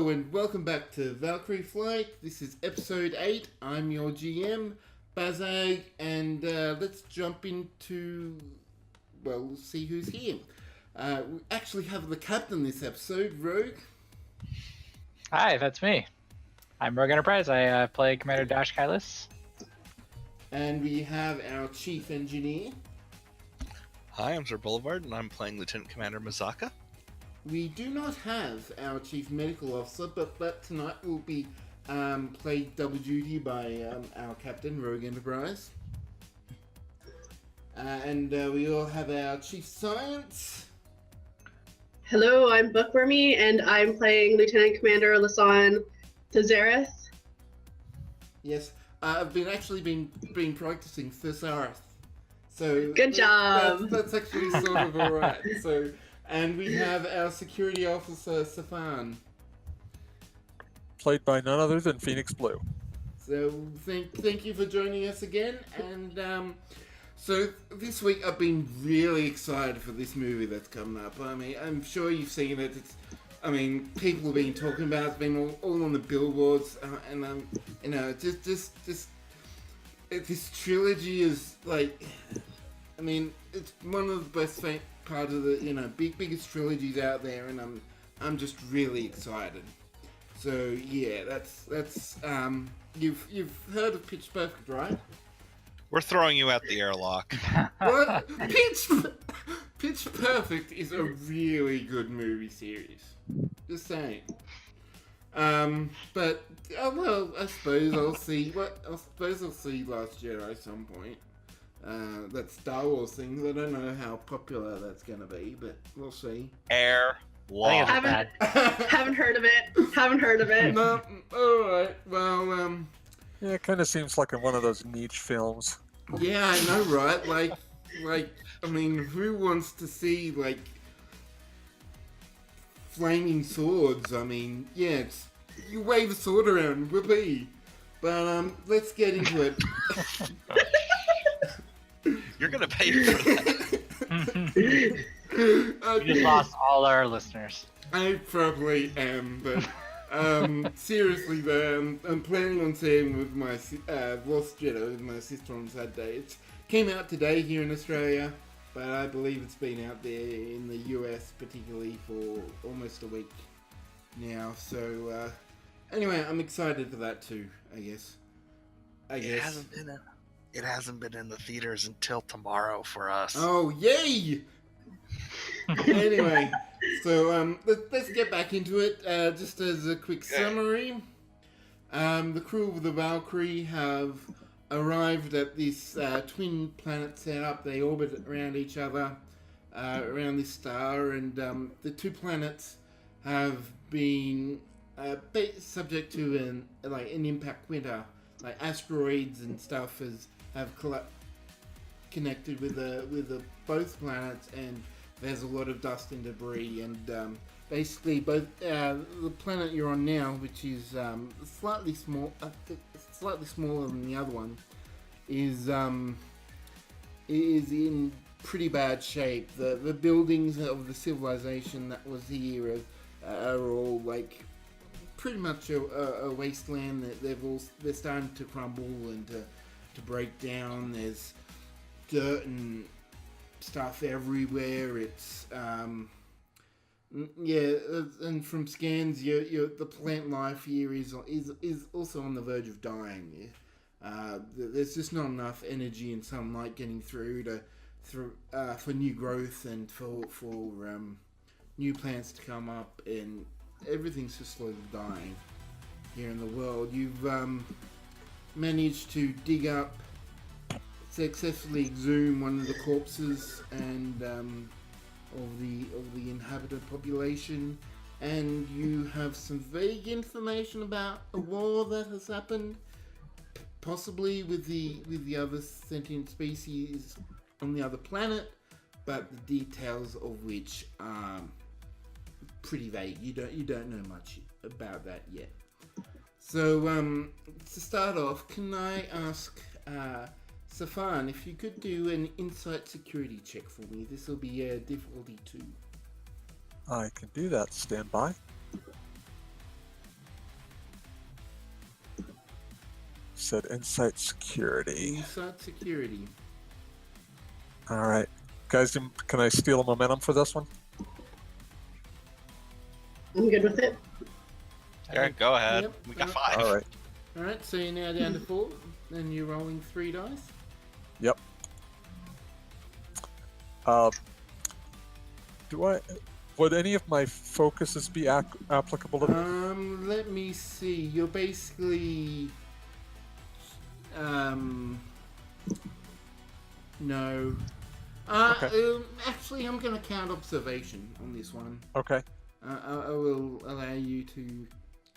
Hello and welcome back to Valkyrie Flight. This is episode 8. I'm your GM, Bazag, and let's jump into, well, see who's here. We actually have the captain this episode, Rogue. Hi, that's me. I'm Rogue Enterprise. I play Commander Dash Kylus. And we have our chief engineer. Hi, I'm Sir Boulevard, and I'm playing Lieutenant Commander Mazaka. We do not have our chief medical officer, but that tonight will be played double duty by our captain, Rogue Enterprise. And we all have our chief science. Hello, I'm Bookwormy, and I'm playing Lieutenant Commander Lasan Tazareth. Yes, I've been practicing Thesaurus. So Good job. That's actually sort of alright. So. And we have our security officer, Safan. Played by none other than Phoenix Blue. So thank you for joining us again. And so this week I've been really excited for this movie that's coming up. I mean, I'm sure you've seen it. People have been talking about it. It's been all on the billboards. Just this trilogy is like, it's one of the best part of the biggest trilogies out there, and I'm just really excited. So yeah, that's you've heard of Pitch Perfect, right? We're throwing you out the airlock. What? Pitch Perfect is a really good movie series. Just saying. But well, I suppose I'll see Last Jedi at some point. That Star Wars things. I don't know how popular that's going to be, but we'll see. Airlock. Haven't heard of it. No, alright. Well, Yeah, it kind of seems like one of those niche films. yeah, I know, right? Who wants to see, flaming swords? Yeah, you wave a sword around, whoopee. But, let's get into it. You're gonna pay for that. We just lost all our listeners. I probably am, but seriously though, I'm planning on seeing with my Lost Jedi with my sister on Saturday. It came out today here in Australia, but I believe it's been out there in the US particularly for almost a week now. So anyway, I'm excited for that too. I guess. It hasn't been in the theaters until tomorrow for us. Oh, yay! Anyway, so let's get back into it. Just as a quick summary, the crew of the Valkyrie have arrived at this twin planet setup. They orbit around each other, around this star, and the two planets have been subject to an impact winter. Like asteroids and stuff have connected with both planets, and there's a lot of dust and debris, and basically both the planet you're on now, which is slightly smaller than the other one, is in pretty bad shape. The buildings of the civilization that was here are all pretty much a wasteland. They're starting to crumble and to break down. There's dirt and stuff everywhere. It's and from scans, the plant life here is also on the verge of dying. There's just not enough energy and sunlight getting through for new growth and for new plants to come up, and everyth's just slowly dying here in the world. You've managed to dig up, successfully exhume one of the corpses and of the inhabited population, and you have some vague information about a war that has happened, possibly with the other sentient species on the other planet, but the details of which are pretty vague. You don't know much about that yet. So to start off, can I ask Safan if you could do an insight security check for me? This will be difficulty 2. I can do that. Stand by. said Insight Security. Inside security. All right. Guys, can I steal a momentum for this one? I'm good with it. Yeah, go ahead. Yep. We got 5. All right. All right, so you're now down to 4, and you're rolling 3 dice. Yep. Would any of my focuses be applicable to this? Let me see. You're basically, no. Okay. Actually, I'm going to count observation on this one. Okay. I will allow you to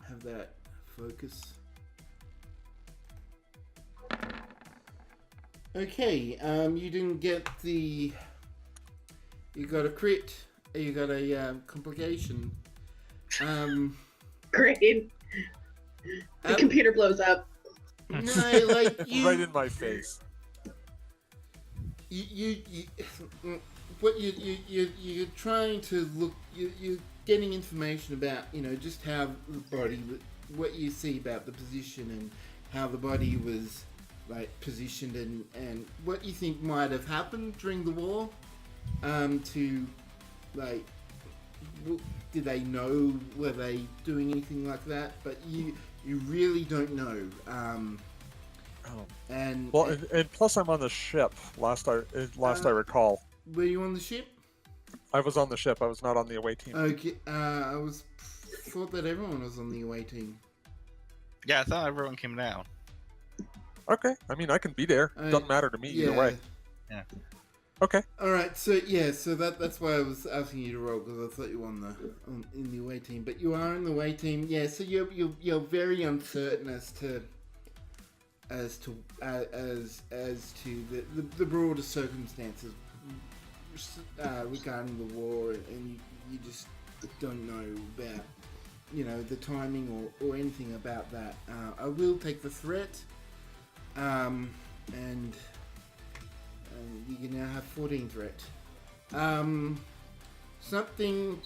have that focus. Okay, you didn't get the... You got a crit, you got a complication. Great. The computer blows up. No, like you... Right in my face. What you're trying to look... You're getting information about, just how the body... What you see about the position and how the body was... positioned and what you think might have happened during the war, did they know, were they doing anything like that? But you really don't know. And plus I'm on the ship. Last I recall, were you on the ship? I was on the ship. I was not on the away team. Okay, thought that everyone was on the away team. Yeah, I thought everyone came down. Okay, I mean I can be there. Doesn't matter to me either way. Yeah. Okay. All right. So that's why I was asking you to roll, because I thought you were in the away team, but you are in the away team. Yeah. So you're very uncertain as to the broader circumstances regarding the war, and you just don't know about the timing or anything about that. I will take the threat. And you can now have 14 threat. Something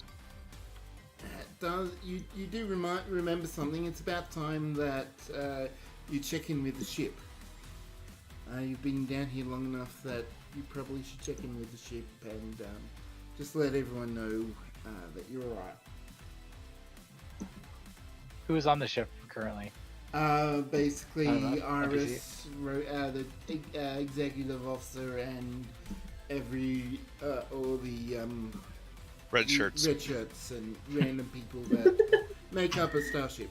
does you do remember something. It's about time that you check in with the ship. You've been down here long enough that you probably should check in with the ship and just let everyone know that you're alright. Who's on the ship currently? Basically, Iris, the executive officer, and all the Red shirts and random people that make up a starship.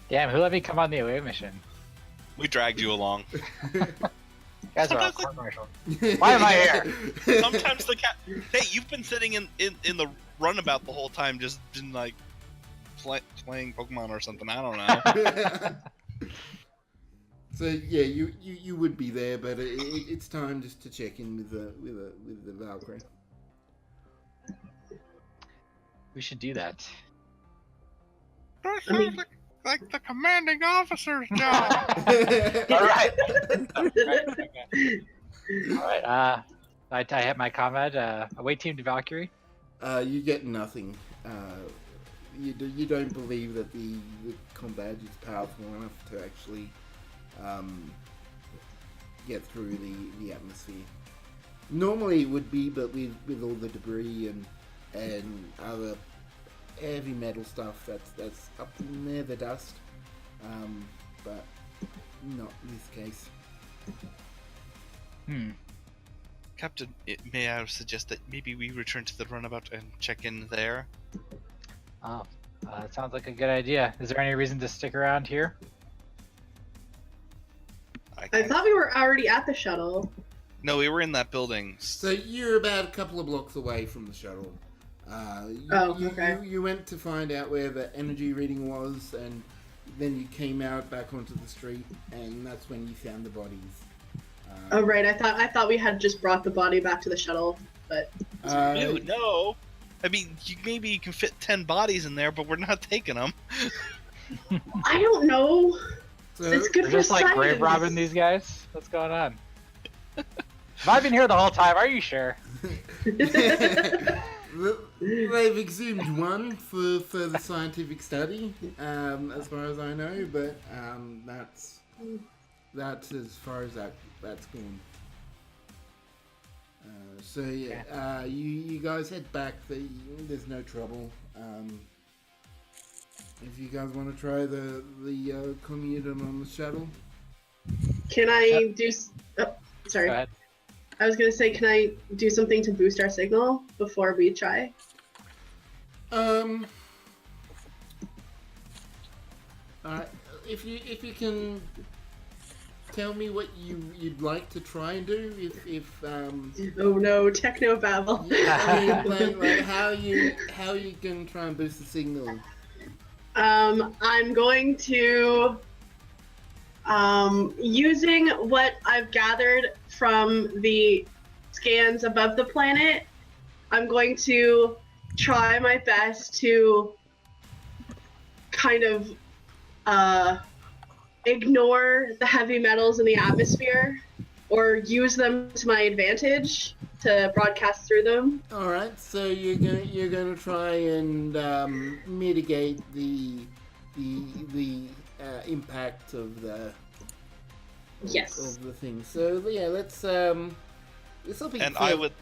Damn, who let me come on the away mission? We dragged you along. You guys are all court-martialed. Why am I here? Sometimes the cat. Hey, you've been sitting in the runabout the whole time, just been like playing Pokemon or something. I don't know. So yeah, you would be there, but it's time just to check in with the Valkyrie. We should do that. That sounds like the commanding officer's job. All right. All right. I hit my comrade. Away team to Valkyrie. You get nothing. You don't believe that the combat is powerful enough to actually get through the atmosphere. Normally it would be, but with all the debris and other heavy metal stuff that's up in there, the dust, but not in this case. Captain, may I suggest that maybe we return to the runabout and check in there? Oh, that sounds like a good idea. Is there any reason to stick around here? I thought we were already at the shuttle. No, we were in that building. So you're about a couple of blocks away from the shuttle. Okay. You went to find out where the energy reading was, and then you came out back onto the street, and that's when you found the bodies. Oh right, I thought we had just brought the body back to the shuttle, but Dude, no. I mean, maybe you can fit 10 bodies in there, but we're not taking them. I don't know. So, It's good We're for just like science. grave robbing these guys? What's going on? Have I been here the whole time? Are you sure? they've exhumed one for further scientific study, as far as I know, but that's That's as far as that's gone. So yeah, you guys head back. There's no trouble. If you guys want to try the commute on the shuttle. Can I do? Oh, sorry. Go ahead. I was gonna say, can I do something to boost our signal before we try? If you can tell me what you'd like to try and do, if Oh no, techno babble. like how you can try and boost the signal. I'm going to, using what I've gathered from the scans above the planet, I'm going to try my best to kind of ignore the heavy metals in the atmosphere or use them to my advantage to broadcast through them. All right, so you're gonna try and mitigate the impact of the Yes. of the thing. So yeah, let's this will be. And I would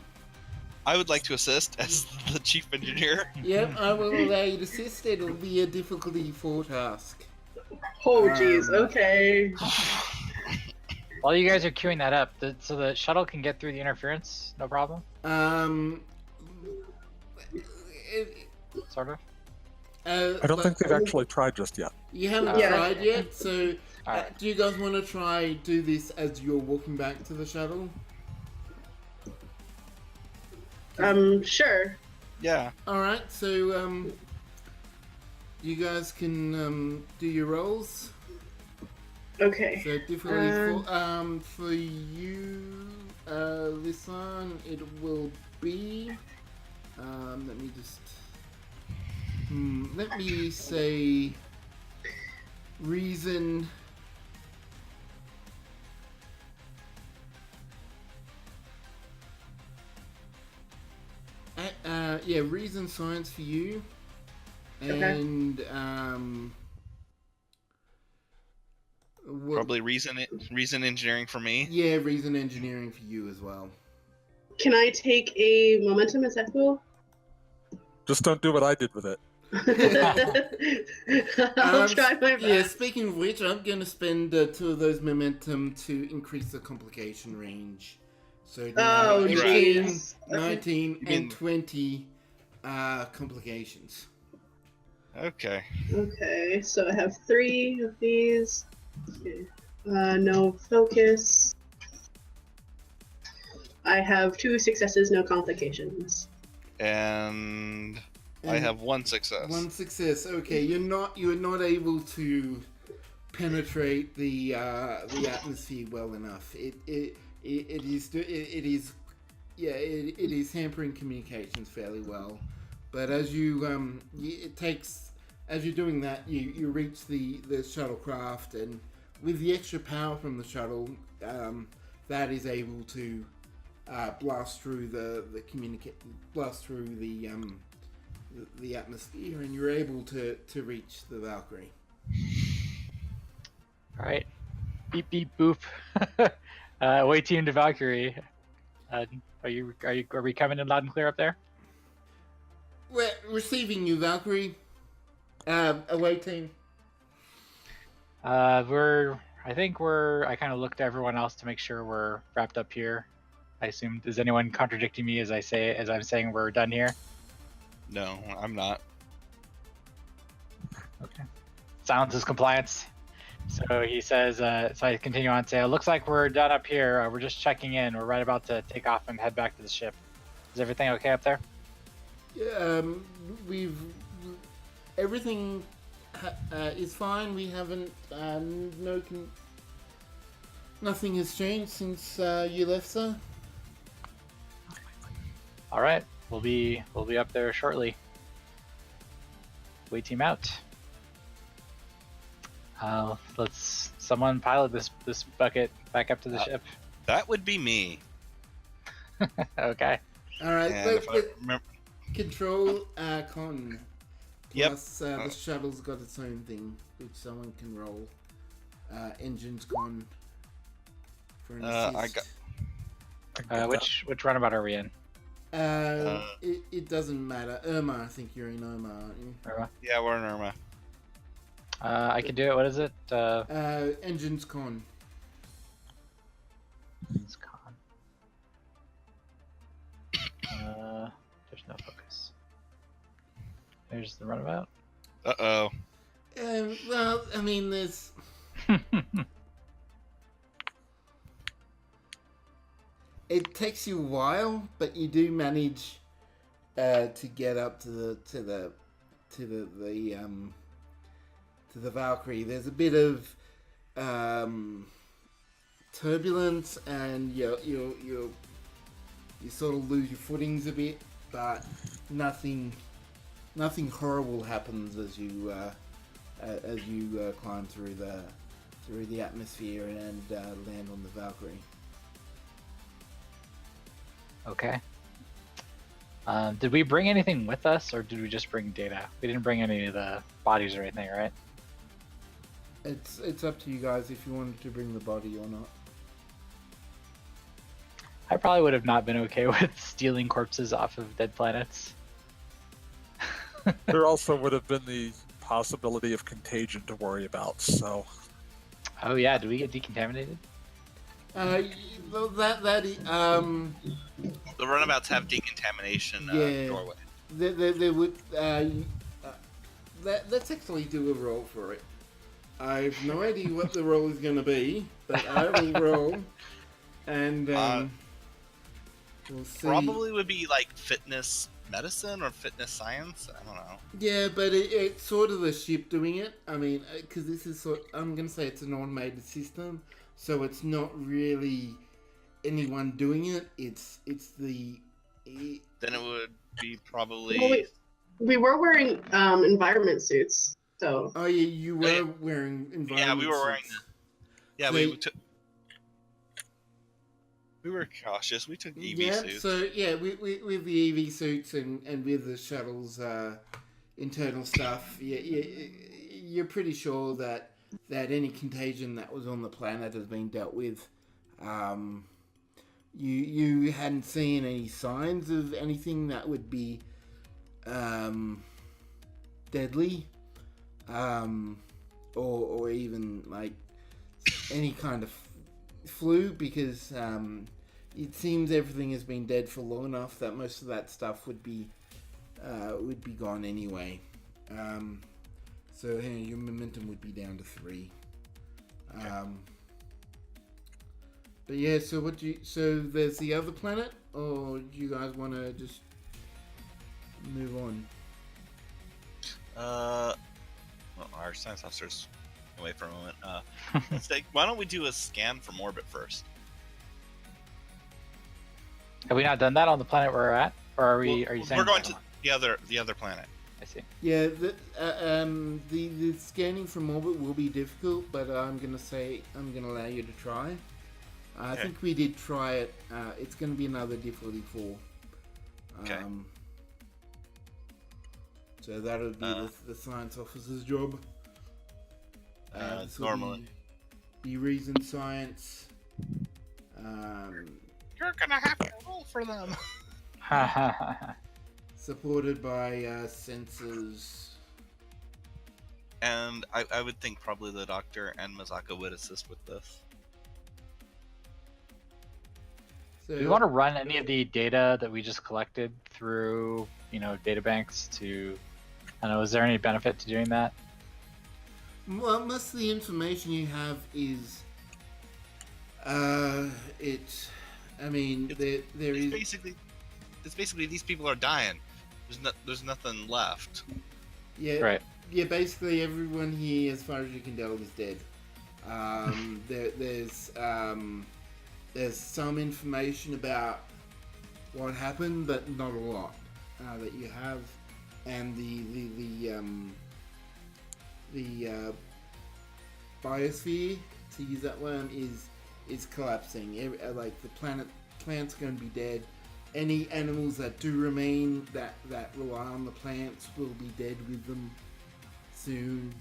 like to assist as the chief engineer. Yep, I will allow you to assist. It'll be a difficulty 4 task. Oh jeez, okay. While you guys are queuing that up, so the shuttle can get through the interference, no problem. Sort of. I don't think they've actually tried just yet. You haven't Yeah. tried yet, so Alright. do you guys want to try do this as you're walking back to the shuttle? Sure. Yeah. All right, so you guys can do your rolls. Okay. So difficulty for you, Lisan, it will be. Let me just. Let me say. Reason. Yeah, reason science for you, and what- Probably reason engineering for me. Yeah, reason engineering for you as well. Can I take a momentum? Is that cool? Just don't do what I did with it. I'll try my best. Yeah, speaking of which, I'm going to spend 2 of those momentum to increase the complication range. So now Oh 18, jeez. Okay. 19, You mean- and 20 complications. Okay. Okay, so I have 3 of these. Okay. No focus. I have 2 successes, no complications. And I And have 1 success. 1 success. Okay, you're not able to penetrate the atmosphere well enough. It is hampering communications fairly well. But as you as you're doing that, you reach the shuttlecraft, and with the extra power from the shuttle, that is able to blast through the atmosphere, and you're able to reach the Valkyrie. All right. Beep beep boop. Away team to Valkyrie. Are we coming in loud and clear up there? We're receiving you, Valkyrie. Away team. I kind of looked at everyone else to make sure we're wrapped up here. I assume, is anyone contradicting me as I'm saying we're done here? No, I'm not. Okay. Silence is compliance. So he says, so I continue on, say, it looks like we're done up here. We're just checking in. We're right about to take off and head back to the ship. Is everything okay up there? Everything is fine. We haven't nothing has changed since you left, sir. All right. We'll be up there shortly. Wait team out. Let's someone pilot this bucket back up to the ship. That would be me. Okay. All right. And if I remember, Control con. Yep. Plus the shuttle's got its own thing, which someone can roll. Engines gone for an I assist. got- Which runabout are we in? It doesn't matter. Irma, I think you're in Irma, aren't you? Irma? Yeah, we're in Irma. I can do it. What is it? Engines con. It's con. There's no focus. There's the runabout. Uh-oh. Well, I mean, there's. It takes you a while, but you do manage to get up to the Valkyrie. There's a bit of turbulence, and you sort of lose your footings a bit, but nothing horrible happens as you climb through the atmosphere and land on the Valkyrie. Okay. Did we bring anything with us, or did we just bring data? We didn't bring any of the bodies or anything, right? It's up to you guys if you wanted to bring the body or not. I probably would have not been okay with stealing corpses off of dead planets. There also would have been the possibility of contagion to worry about, so... Oh yeah, did we get decontaminated? The runabouts have decontamination Yeah. doorway. They would. Let's actually do a roll for it. I have no idea what the roll is going to be, but I will roll, and we'll see. Probably would be like fitness medicine or fitness science. I don't know. Yeah, but it's sort of the ship doing it. I mean, because this is I'm going to say it's an automated system, so it's not really anyone doing it. It's the. Then it would be probably. Well, we were wearing environment suits, so. Oh yeah, you were Yeah. wearing environment. Yeah, we were wearing. suits. Yeah, So- we took. We were cautious. We took EV Yeah, suits. so yeah, with the EV suits and with the shuttle's internal stuff, you're pretty sure that any contagion that was on the planet has been dealt with. You hadn't seen any signs of anything that would be deadly, or even like any kind of flu, because it seems everything has been dead for long enough that most of that stuff would be gone anyway. So your momentum would be down to 3. But yeah, so so there's the other planet, or do you guys want to just move on? Well, our science officer's away for a moment. Let's take. Why don't we do a scan from orbit first? Have we not done that on the planet where we're at, or are we? Well, Are you saying we're going that to one? the other planet? I see. Yeah, the scanning from orbit will be difficult, but I'm gonna allow you to try. I Okay. think we did try it. It's gonna be another difficulty 4. Okay. So that would be the science officer's job. This will Normally. be reason science. You're gonna have to roll for them. Supported by sensors. And I would think probably the doctor and Mazaka would assist with this. So, Do we want to run any of the data that we just collected through, data banks to? I don't know. Is there any benefit to doing that? Well, most of the information you have is, It's basically these people are dying. There's nothing left. Yeah, Right. Yeah, basically everyone here, as far as you can tell, is dead. There's some information about what happened, but not a lot that you have, and the biosphere, to use that one, is collapsing. Like the plant's going to be dead. Any animals that do remain that rely on the plants will be dead with them soon.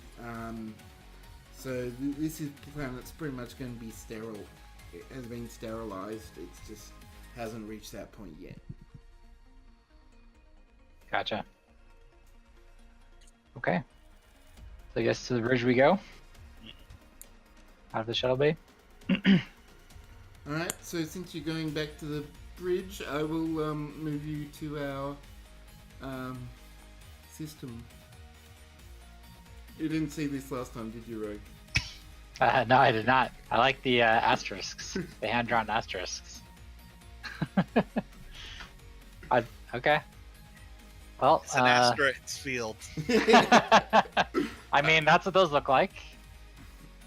So this is planet's pretty much going to be sterile. It has been sterilized. It's just hasn't reached that point yet. Gotcha. Okay. So I guess to the bridge we go. Out of the shuttle bay. Alright, so since you're going back to the bridge, I will move you to our system. You didn't see this last time, did you, Rogue? No, I did not. I like the asterisks, the hand-drawn asterisks. Okay. Well, It's an asteroids field. I mean, that's what those look like.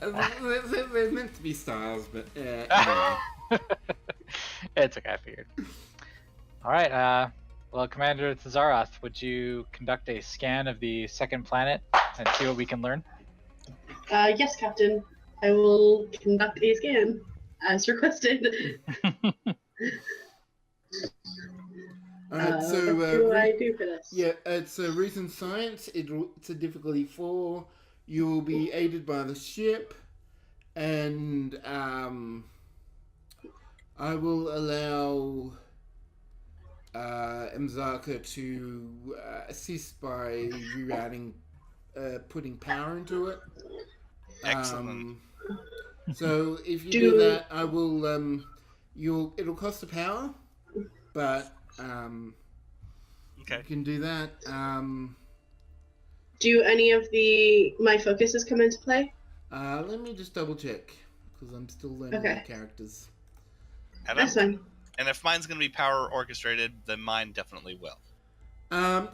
They're meant to be stars, but anyway. It's okay, I figured. All right. Well, Commander Thazaroth, would you conduct a scan of the second planet and see what we can learn? Yes, Captain. I will conduct a scan as requested. Alright, so what do I do for this? yeah, it's reason science. It's a difficulty 4. You will be aided by the ship, and I will allow Mzaka to assist by rerouting, putting power into it. Excellent. So if you do that, I will. It'll cost the power, but Okay. you can do that. Do any of my focuses come into play? Let me just double check because I'm still learning Okay. the characters. And, That's fine. and if mine's going to be power orchestrated, then mine definitely will.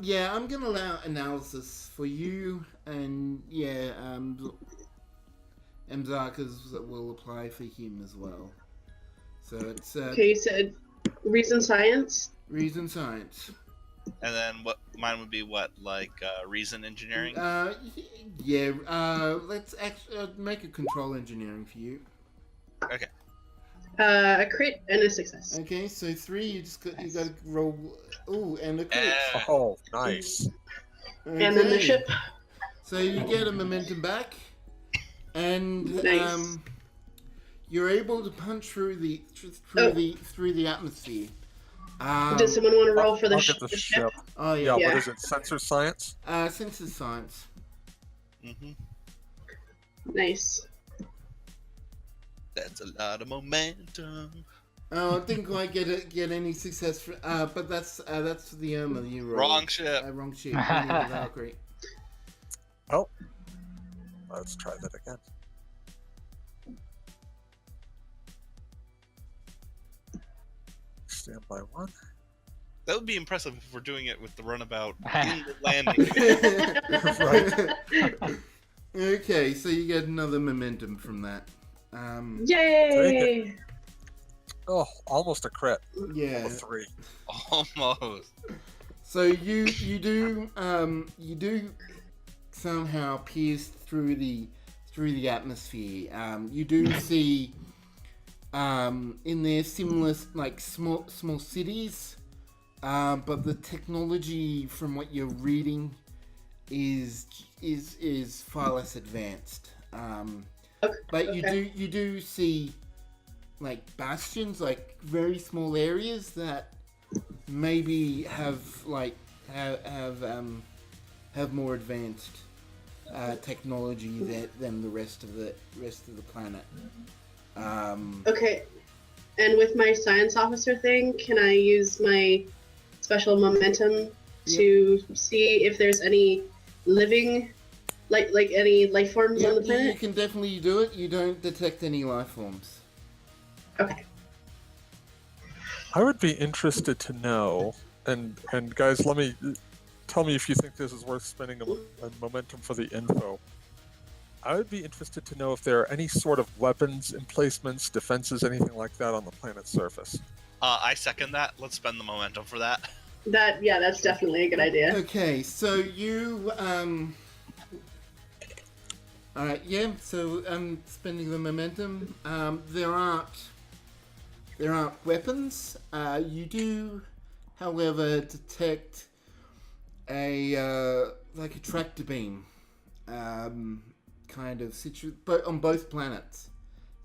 Yeah, I'm gonna allow analysis for you, and yeah, Mzaka's will apply for him as well. So it's Okay, you said reason science. reason science. And then what mine would be what, like reason engineering? Yeah. Let's actually make a control engineering for you. Okay. A crit and a success. Okay, so 3. You got to roll. Ooh, and a crit. Oh, nice. Okay. And then the ship. So you get a momentum back, and Nice. you're able to punch through the atmosphere. Does someone want to roll for the, I'll sh- get the the ship? ship. Oh Yeah, yeah. what is it? Sensor science? Sensor science. Mm-hmm. Nice. That's a lot of momentum. Oh, I didn't quite get any success for. But that's the Irma you rolled. Wrong ship. Wrong ship. Only the Valkyrie. Oh. Let's try that again. Standby 1. That would be impressive if we're doing it with the runabout in the landing. Right. Okay, so you get another momentum from that. Yay! Oh, almost a crit. Yeah. A 3. Almost. So you do somehow pierce through the atmosphere. You do see in there similar like small cities, but the technology from what you're reading is far less advanced. But you do see like bastions, like very small areas that maybe have more advanced technology than the rest of the planet. Okay. And with my science officer thing, can I use my special momentum to see if there's any living, like any life forms on the You planet? can definitely do it. You don't detect any life forms. Okay. I would be interested to know, and guys, tell me if you think this is worth spending a momentum for the info. I would be interested to know if there are any sort of weapons, emplacements, defenses, anything like that on the planet's surface. I second that. Let's spend the momentum for that. That's definitely a good idea. Okay, so you alright, yeah, so spending the momentum. There aren't weapons. You do, however, detect a tractor beam kind of but on both planets.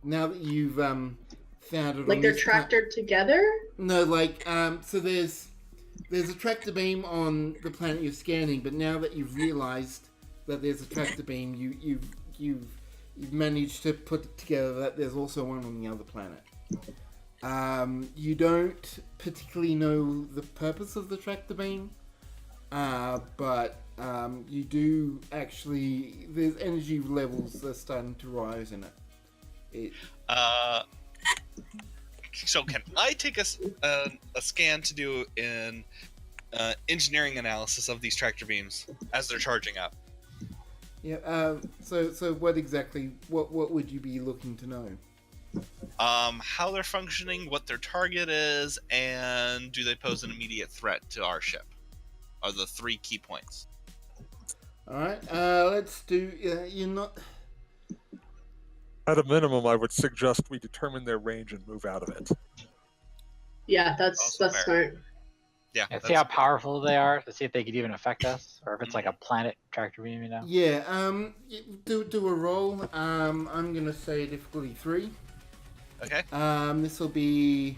Now that you've found it, Like on they're this tractored together? No, like so there's a tractor beam on the planet you're scanning, but now that you've realized that there's a tractor beam, you've managed to put it together that there's also one on the other planet. You don't particularly know the purpose of the tractor beam, but you do actually. There's energy levels that are starting to rise in it. So can I take a scan to do an engineering analysis of these tractor beams as they're charging up? Yeah. So what exactly? What would you be looking to know? How they're functioning, what their target is, and do they pose an immediate threat to our ship? Are the 3 key points. All right. Let's do. You're not. At a minimum, I would suggest we determine their range and move out of it. Yeah, that's Also fair. smart. Yeah. Yeah, see how powerful they are. To see if they could even affect us, or if it's like a planet tractor beam, you know. Yeah. Do a roll. I'm gonna say difficulty 3. Okay. This will be.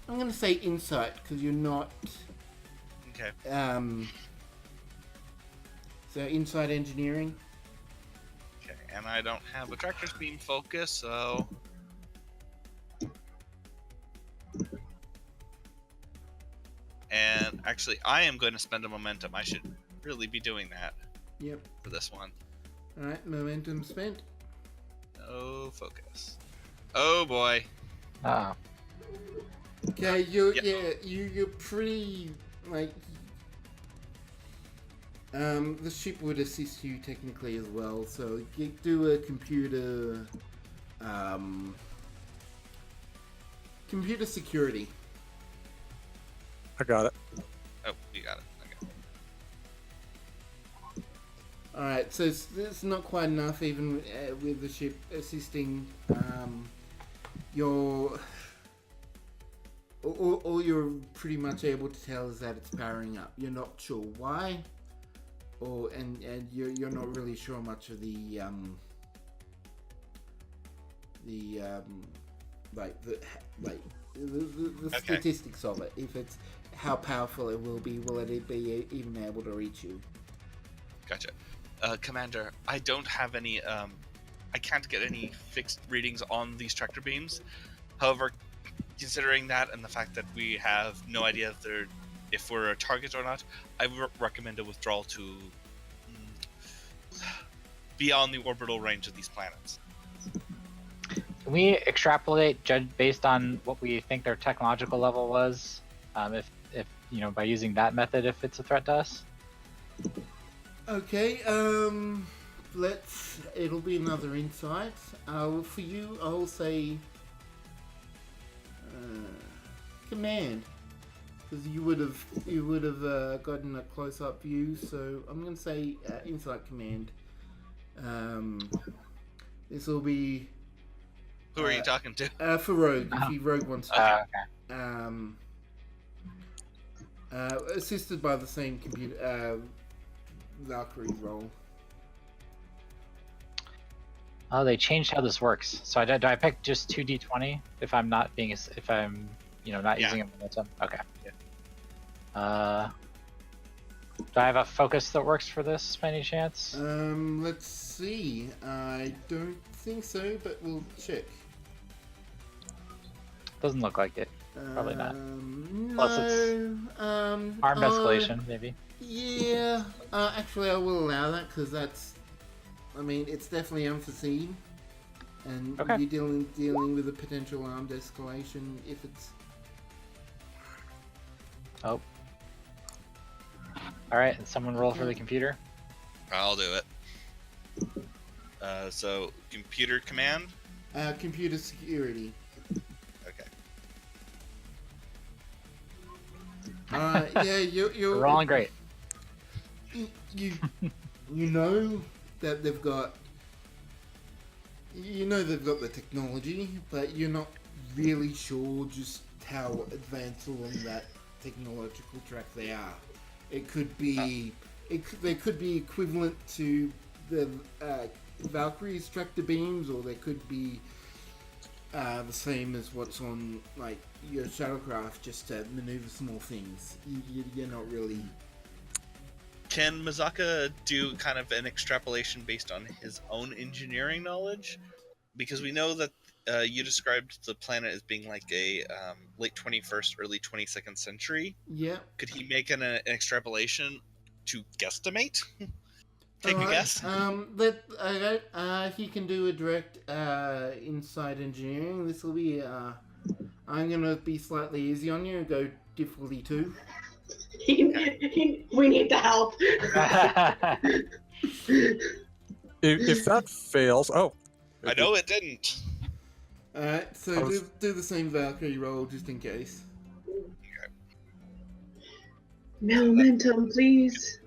I'm gonna say insight because you're not. Okay. So insight engineering. Okay. And I don't have a tractor's beam focus, so. And actually, I am going to spend a momentum. I should really be doing that. Yep. For this one. All right. Momentum spent. No focus. Oh boy. Oh. Okay. You're pretty like. The ship would assist you technically as well, so you do a computer security. I got it. Oh, you got it. Okay. Alright, so it's not quite enough even with the ship assisting. All you're pretty much able to tell is that it's powering up. You're not sure why. And you're not really sure much of the Okay. statistics of it. If it's how powerful it will be be even able to reach you? Gotcha. Commander, I don't have any. I can't get any fixed readings on these tractor beams. However, considering that and the fact that we have no idea if we're a target or not, I recommend a withdrawal to beyond the orbital range of these planets. Can we extrapolate, judge based on what we think their technological level was? If by using that method, if it's a threat to us. Okay. It'll be another insight. For you, I'll say command, because you would have gotten a close-up view. So I'm going to say insight command. This will be. Who are you talking to? For Rogue, if Rogue wants to. Okay. Assisted by the same computer Valkyrie role. Oh, they changed how this works. So do I pick just 2d20 if I'm not using a momentum? Okay. Yeah. Do I have a focus that works for this by any chance? Let's see. I don't think so, but we'll check. Doesn't look like it. Probably not. No. Plus it's armed escalation, maybe. Yeah. Actually, I will allow that because it's definitely unforeseen, and Okay. you're dealing with a potential armed escalation if it's. Oh. All right, and someone roll for the computer. I'll do it. So computer command. Computer security. Okay. Yeah, you're We're rolling great. You know that they've got. They've got the technology, but you're not really sure just how advanced along that technological track they are. It could be, they could be equivalent to the Valkyrie's tractor beams, or they could be the same as what's on like your shuttlecraft, just to maneuver small things. You're not really. Can Mazaka do kind of an extrapolation based on his own engineering knowledge? Because we know that you described the planet as being like a late 21st, early 22nd century. Yeah. Could he make an extrapolation to guesstimate? Take a Alright, guess. He can do a direct inside engineering. This will be. I'm gonna be slightly easy on you and go difficulty 2. We need the help. If that fails, I know it didn't. Alright, so do the same Valkyrie roll just in case. Momentum, please.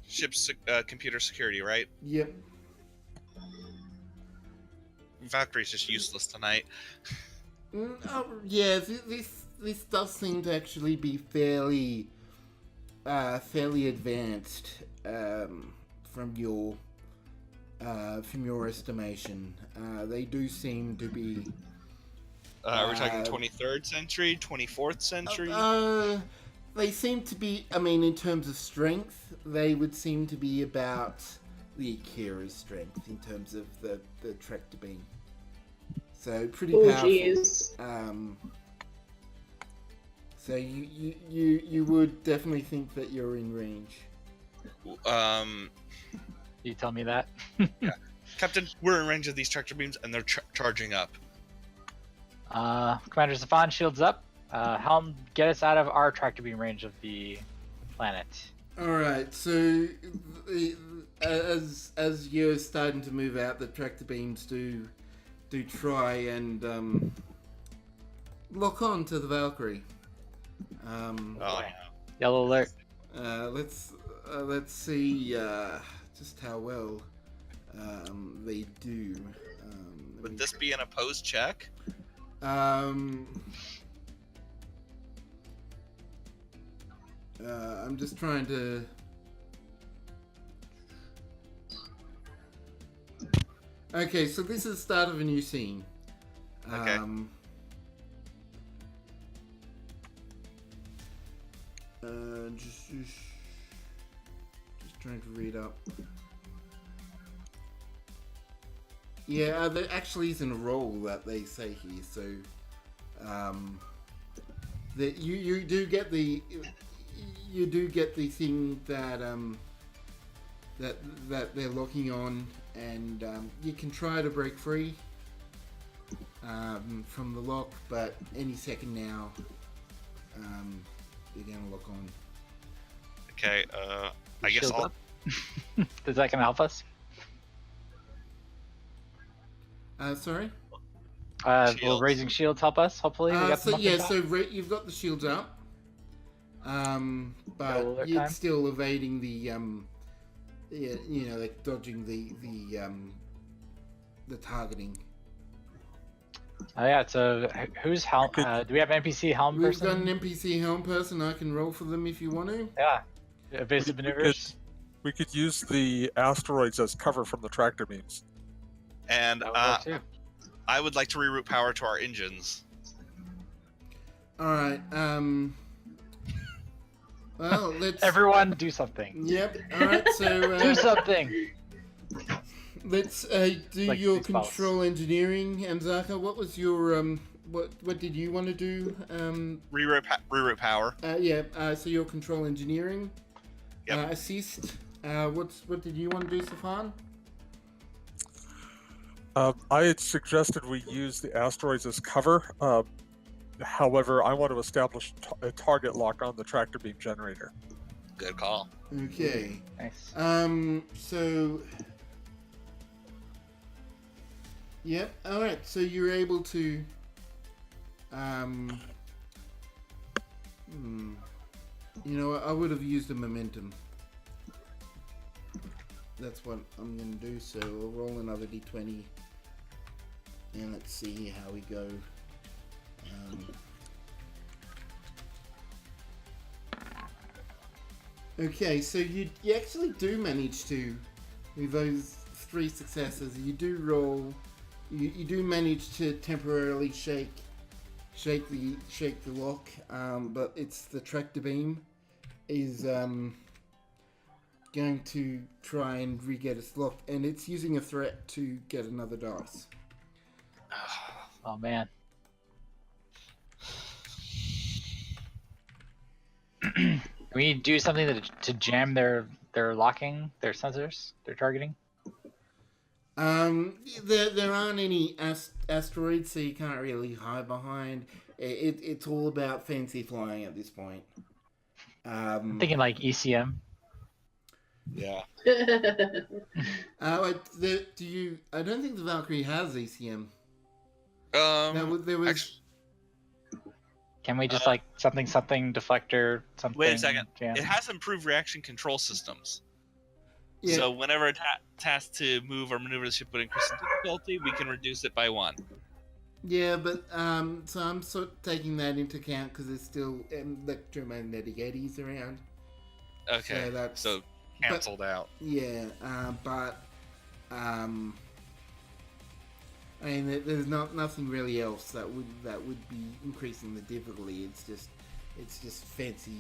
Ship's computer security, right? Yep. Valkyrie's just useless tonight. Yeah, this does seem to actually be fairly advanced from your estimation. They do seem to be. Are we talking 23rd century, 24th century? They seem to be. I mean, in terms of strength, they would seem to be about the Akira's strength in terms of the tractor beam. So pretty powerful. Jeez. So you would definitely think that you're in range. You tell me that. Yeah. Captain, we're in range of these tractor beams, and they're charging up. Commander Stefan, shields up. Helm, get us out of our tractor beam range of the planet. All right. So as you're starting to move out, the tractor beams do try and lock on to the Valkyrie. Yellow alert. Let's see just how well they do. Would this be an opposed check? I'm just trying to. Okay, so this is the start of a new scene. Okay. Just trying to read up. Yeah, there actually isn't a role that they say here, so that you do get the thing that that they're locking on, and you can try to break free from the lock, but any second now you're gonna lock on. Okay, I guess Shield I'll... up. Is that gonna help us? Sorry? Will Shields. raising shields help us? Hopefully, we got them up in top? You've got the shields up, but alert you're time? still evading the like dodging the targeting. Oh yeah. So who's helm? Do we have NPC helm We've person? got an NPC helm person. I can roll for them if you want to. Yeah. Evasive maneuvers. we could use the asteroids as cover from the tractor beams. And That would work too. I would like to reroute power to our engines. All right. Well, let's. Everyone, do something. Yep. All right. So Do something. let's do Like your these balls. control engineering. And Zaka, what was your what did you want to do? Reroute power. So your control engineering. Yep. Assist. What did you want to do, Stefan? I had suggested we use the asteroids as cover. However, I want to establish a target lock on the tractor beam generator. Good call. Okay. Nice. So. Yep. All right. So you're able to. You know, I would have used a momentum. That's what I'm gonna do. So we'll roll another d20, and let's see how we go. Okay, so you actually do manage to, with those 3 successes. You do roll. You do manage to temporarily shake the lock, but it's the tractor beam is going to try and re-get its lock, and it's using a threat to get another dice. Oh man. Can we do something to jam their locking, their sensors, their targeting? There aren't any asteroids, so you can't really hide behind. It's all about fancy flying at this point. I'm thinking like ECM. Yeah. I don't think the Valkyrie has ECM. There was. Actually, Can we just like something deflector something? wait a second. Jam? It has improved reaction control systems. Yeah. So whenever it's tasked to move or maneuver the ship with increasing difficulty, we can reduce it by 1. Yeah, but so I'm sort of taking that into account because there's still electromagnetic eddies around. Okay. So that's So cancelled out. yeah, but I mean, there's nothing really else that would be increasing the difficulty. It's just fancy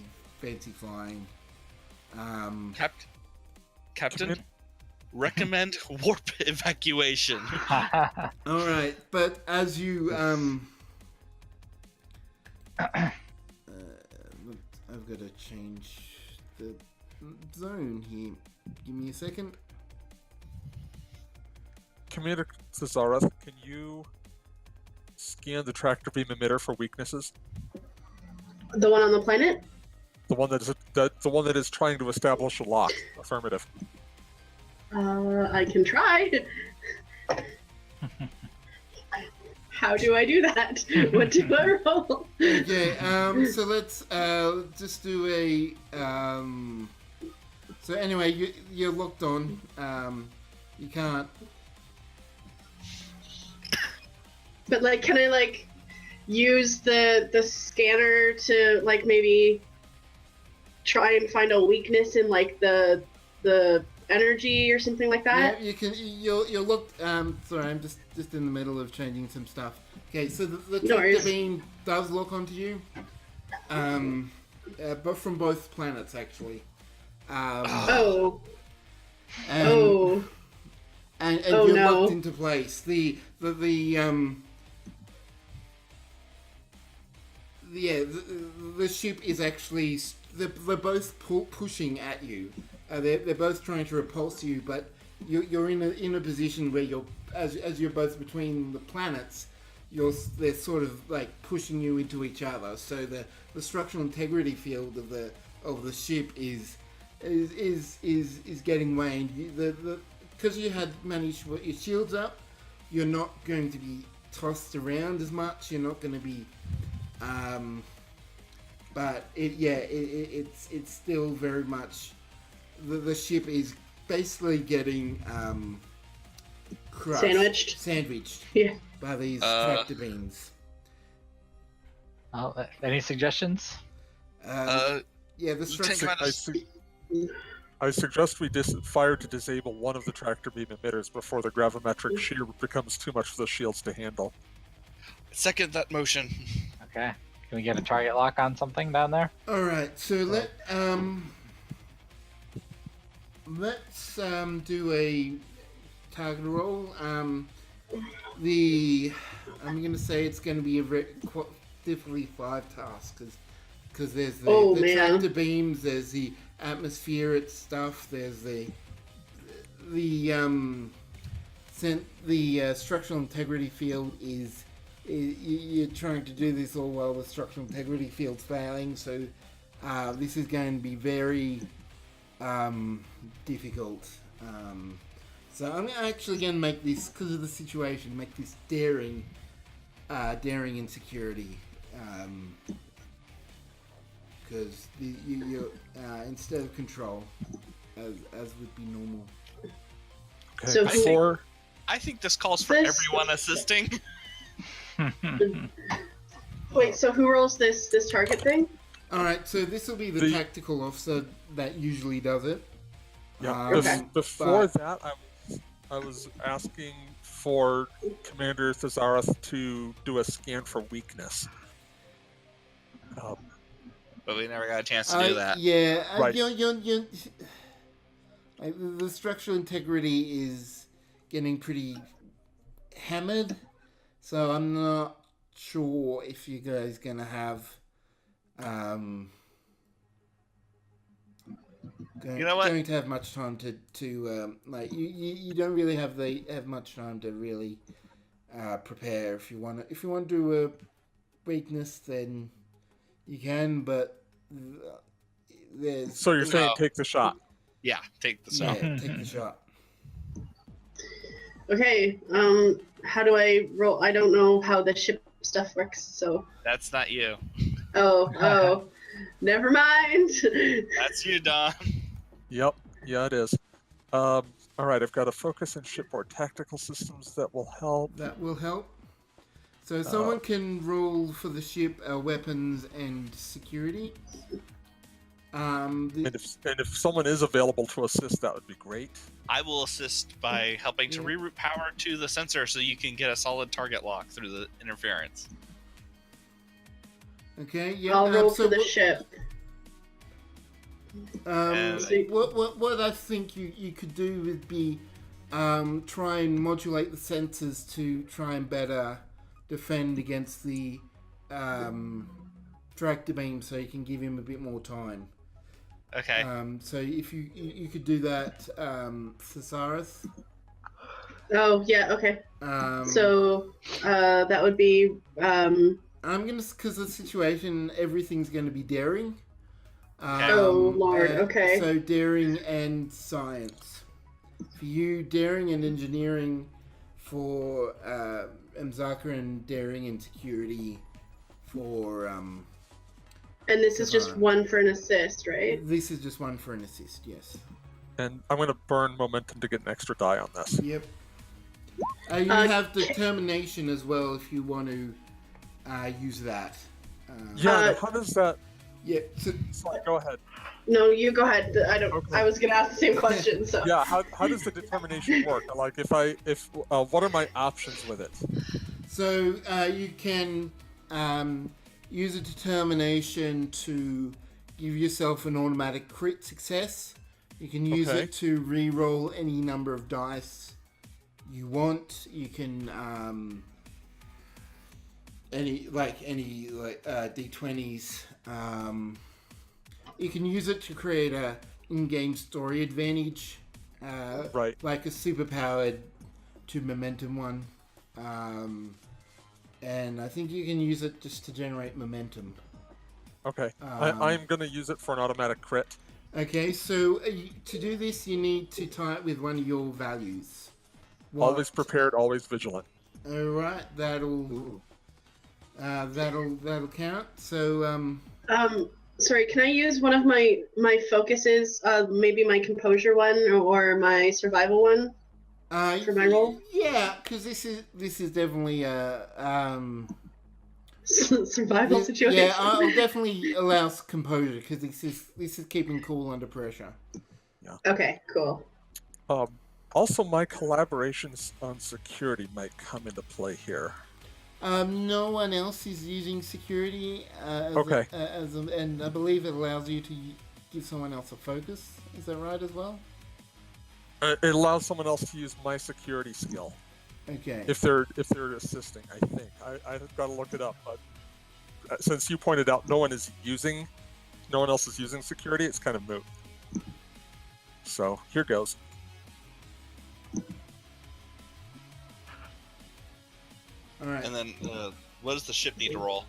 flying. Captain, recommend warp evacuation. All right, but as you I've got to change the zone here. Give me a second. Commander Cesareth, can you scan the tractor beam emitter for weaknesses? The one on the planet? The one that is trying to establish a lock. Affirmative. I can try. How do I do that? What do I roll? Okay, so let's just do a so anyway, you're locked on. You can't. But like, can I like use the scanner to like maybe try and find a weakness in like the energy or something like that? Yeah, you can. You're looked. Sorry, I'm just in the middle of changing some stuff. Okay, so the No tractor worries. beam does lock onto you. But from both planets actually. Oh. And, Oh. and Oh, you're no. locked into place. The ship is actually they're both pushing at you. They're both trying to repulse you, but you're in a position where as you're both between the planets, they're sort of like pushing you into each other. So the structural integrity field of the ship is getting waned. Because you had managed to put your shields up, you're not going to be tossed around as much. You're not going to be, but it's still very much the ship is basically getting crushed, sandwiched Yeah. by these tractor beams. Oh, any suggestions? Yeah, the Lieutenant structure. Commander, I suggest we fire to disable one of the tractor beam emitters before the gravimetric shear becomes too much for the shields to handle. second that motion. Okay. Can we get a target lock on something down there? All right, so let's do a target roll. I'm gonna say it's gonna be a difficulty 5 task because there's the tractor beams, there's the atmospheric stuff, there's the structural integrity field is you're trying to do this all while the structural integrity field's failing, so this is going to be very difficult. So I'm actually going to make this, because of the situation, make this daring insecurity. Because you're instead of control, as would be normal. Okay, So before I think this calls for This- everyone assisting. Wait, so who rolls this target thing? Alright, so this will be the tactical officer that usually does it. yeah, Okay. before but- that, I was asking for Commander Thesareth to do a scan for weakness. But we never got a chance to do that. Yeah, Right. The structural integrity is getting pretty hammered, so I'm not sure if you guys gonna have You know what? going to have much time to like you don't really have much time to really prepare. If you want to do a weakness, then you can, but there's So you're saying No. take the shot? Yeah, take the shot. yeah, take the shot. Okay. How do I roll? I don't know how the ship stuff works. So. That's not you. Oh. Never mind. That's you, Don. Yep. Yeah, it is. All right, I've got a focus in shipboard tactical systems that will help. That will help. So someone can roll for the ship weapons and security. And if someone is available to assist, that would be great. I will assist by helping to reroute power to the sensor so you can get a solid target lock through the interference. Okay, yeah. I'll roll so for the ship. What I think you could do would be try and modulate the sensors to try and better defend against the tractor beam, so you can give him a bit more time. Okay. So if you could do that, Thesareth. Oh yeah. Okay. So that would be. I'm gonna, because of the situation, everything's gonna be daring. Oh Lord. Okay. So daring and science. For you, daring and engineering. For Mzaka, and daring and security. For And this is just one for an assist, right? This is just one for an assist. Yes. And I'm going to burn momentum to get an extra die on this. Yep. You have determination as well if you want to use that. How does that? Yeah. Sorry, go ahead. No, you go ahead. I don't. Okay. I was gonna ask the same question. So. Yeah. How does the determination work? Like, what are my options with it? So you can use a determination to give yourself an automatic crit success. You can use it to re-roll any number of dice you want. You can any d20s. You can use it to create a in-game story advantage, Right. like a superpowered to momentum one. And I think you can use it just to generate momentum. Okay. I'm going to use it for an automatic crit. Okay, so to do this, you need to tie it with one of your values. Always prepared, always vigilant. All right, that'll count. So Sorry, can I use one of my focuses? Maybe my composure one or my survival one for my roll. Yeah, because this is definitely a survival situation. Yeah, I'll definitely allow composure because this is keeping cool under pressure. Yeah. Okay, cool. Also, my collaborations on security might come into play here. No one else is using security. Okay. And I believe it allows you to give someone else a focus. Is that right as well? It allows someone else to use my security skill. Okay. If they're assisting, I think. I've got to look it up, but since you pointed out no one else is using security, it's kind of moot. So here goes. All right. And then, what does the ship need to roll?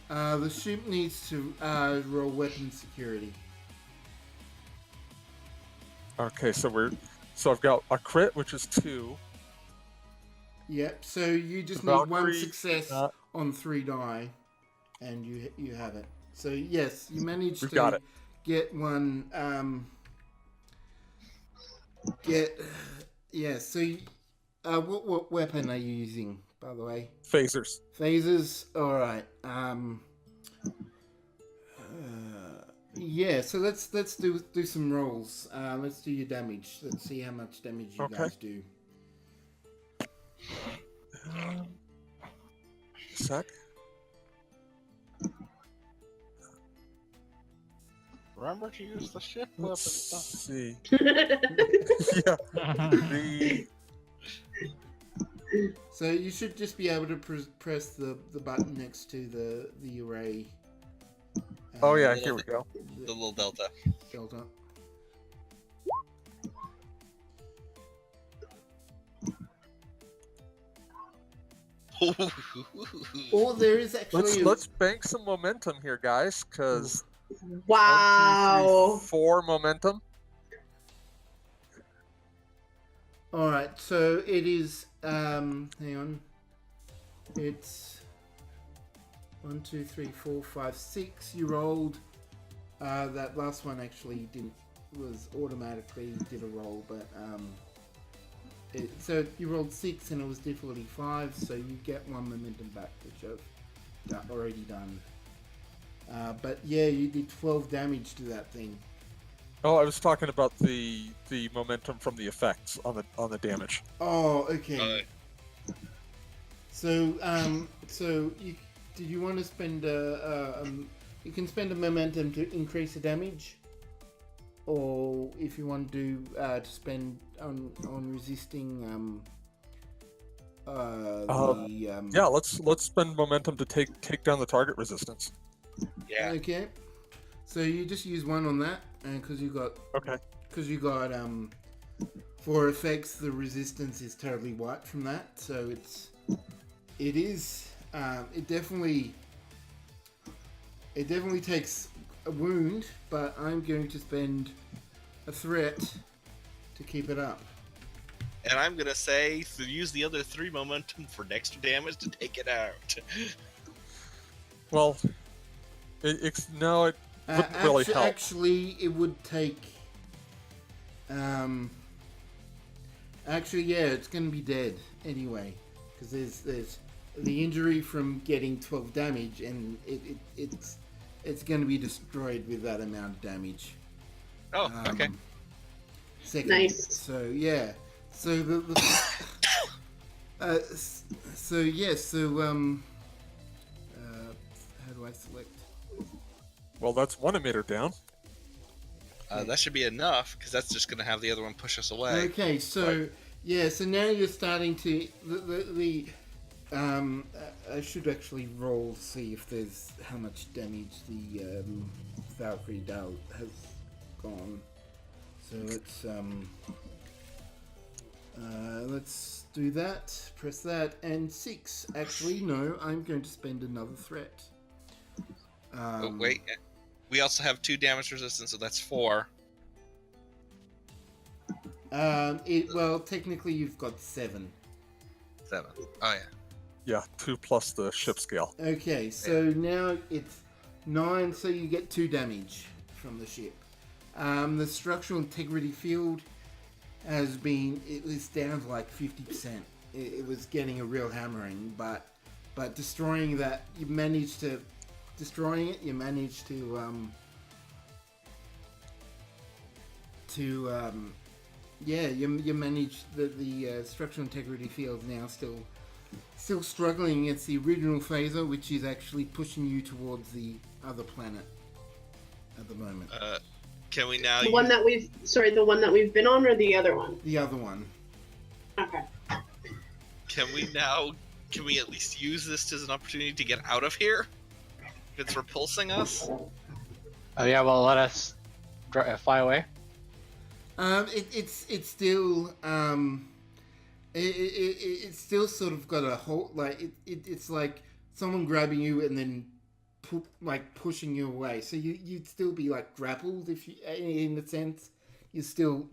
The ship needs to roll weapon security. Okay, so I've got a crit, which is 2. Yep. So you just The need one Valkyrie, success on 3 die, and you have it. So yes, you managed We've to got it. get one. So, what weapon are you using, by the way? Phasers. Phasers. All right. Yeah. So let's do some rolls. Let's do your damage. Let's see how much damage you guys do. Sec. Remember to use the ship Let's weapon. see. Yeah. The So you should just be able to press the button next to the array. oh yeah, here we go. The little delta. Delta. Or there is actually Let's bank some momentum here, guys, because Wow. 4 momentum. all right. So it is. Hang on. It's 1, 2, 3, 4, 5, 6. You rolled. That last one actually was automatically did a roll, but so you rolled 6 and it was difficulty 5, so you get 1 momentum back, which I've already done. But yeah, you did 12 damage to that thing. Oh, I was talking about the momentum from the effects on the damage. Oh, okay. So did you want to spend you can spend a momentum to increase the damage, or if you want to spend on resisting Yeah, let's spend momentum to take down the target resistance. Yeah. Okay, so you just use 1 on that, and because you got Okay. for effects, the resistance is totally wiped from that, so it definitely takes a wound, but I'm going to spend a threat to keep it up. And I'm gonna say to use the other 3 momentum for extra damage to take it out. Well, it wouldn't really help. Actually, it would take. Actually, yeah, it's going to be dead anyway, because there's the injury from getting 12 damage, and it's going to be destroyed with that amount of damage. Oh, okay. Second. Nice. So yeah. So how do I select? Well, that's 1 emitter down. That should be enough, because that's just gonna have the other one push us away. Okay, so yeah, so now you're starting to I should actually roll to see if there's how much damage the Valkyrie has gone. So let's do that. Press that, and 6. Actually, no, I'm going to spend another threat. Oh, wait. We also have 2 damage resistance, so that's 4. Well, technically you've got 7. 7. Oh, yeah. Yeah, 2 plus the ship scale. Okay, so now it's 9, so you get 2 damage from the ship. The structural integrity field it was down to like 50%. It was getting a real hammering, but destroying that, you managed to you managed the structural integrity field now still struggling against the original phaser, which is actually pushing you towards the other planet at the moment. Can we now The one that we've been on, or the other one? The other one. Okay. Can we at least use this as an opportunity to get out of here? If it's repulsing us? Oh yeah, well let us fly away. It's still it's still sort of got a hold, like it's like someone grabbing you and then pushing you away. So you'd still be like grappled if you, in a sense. It's still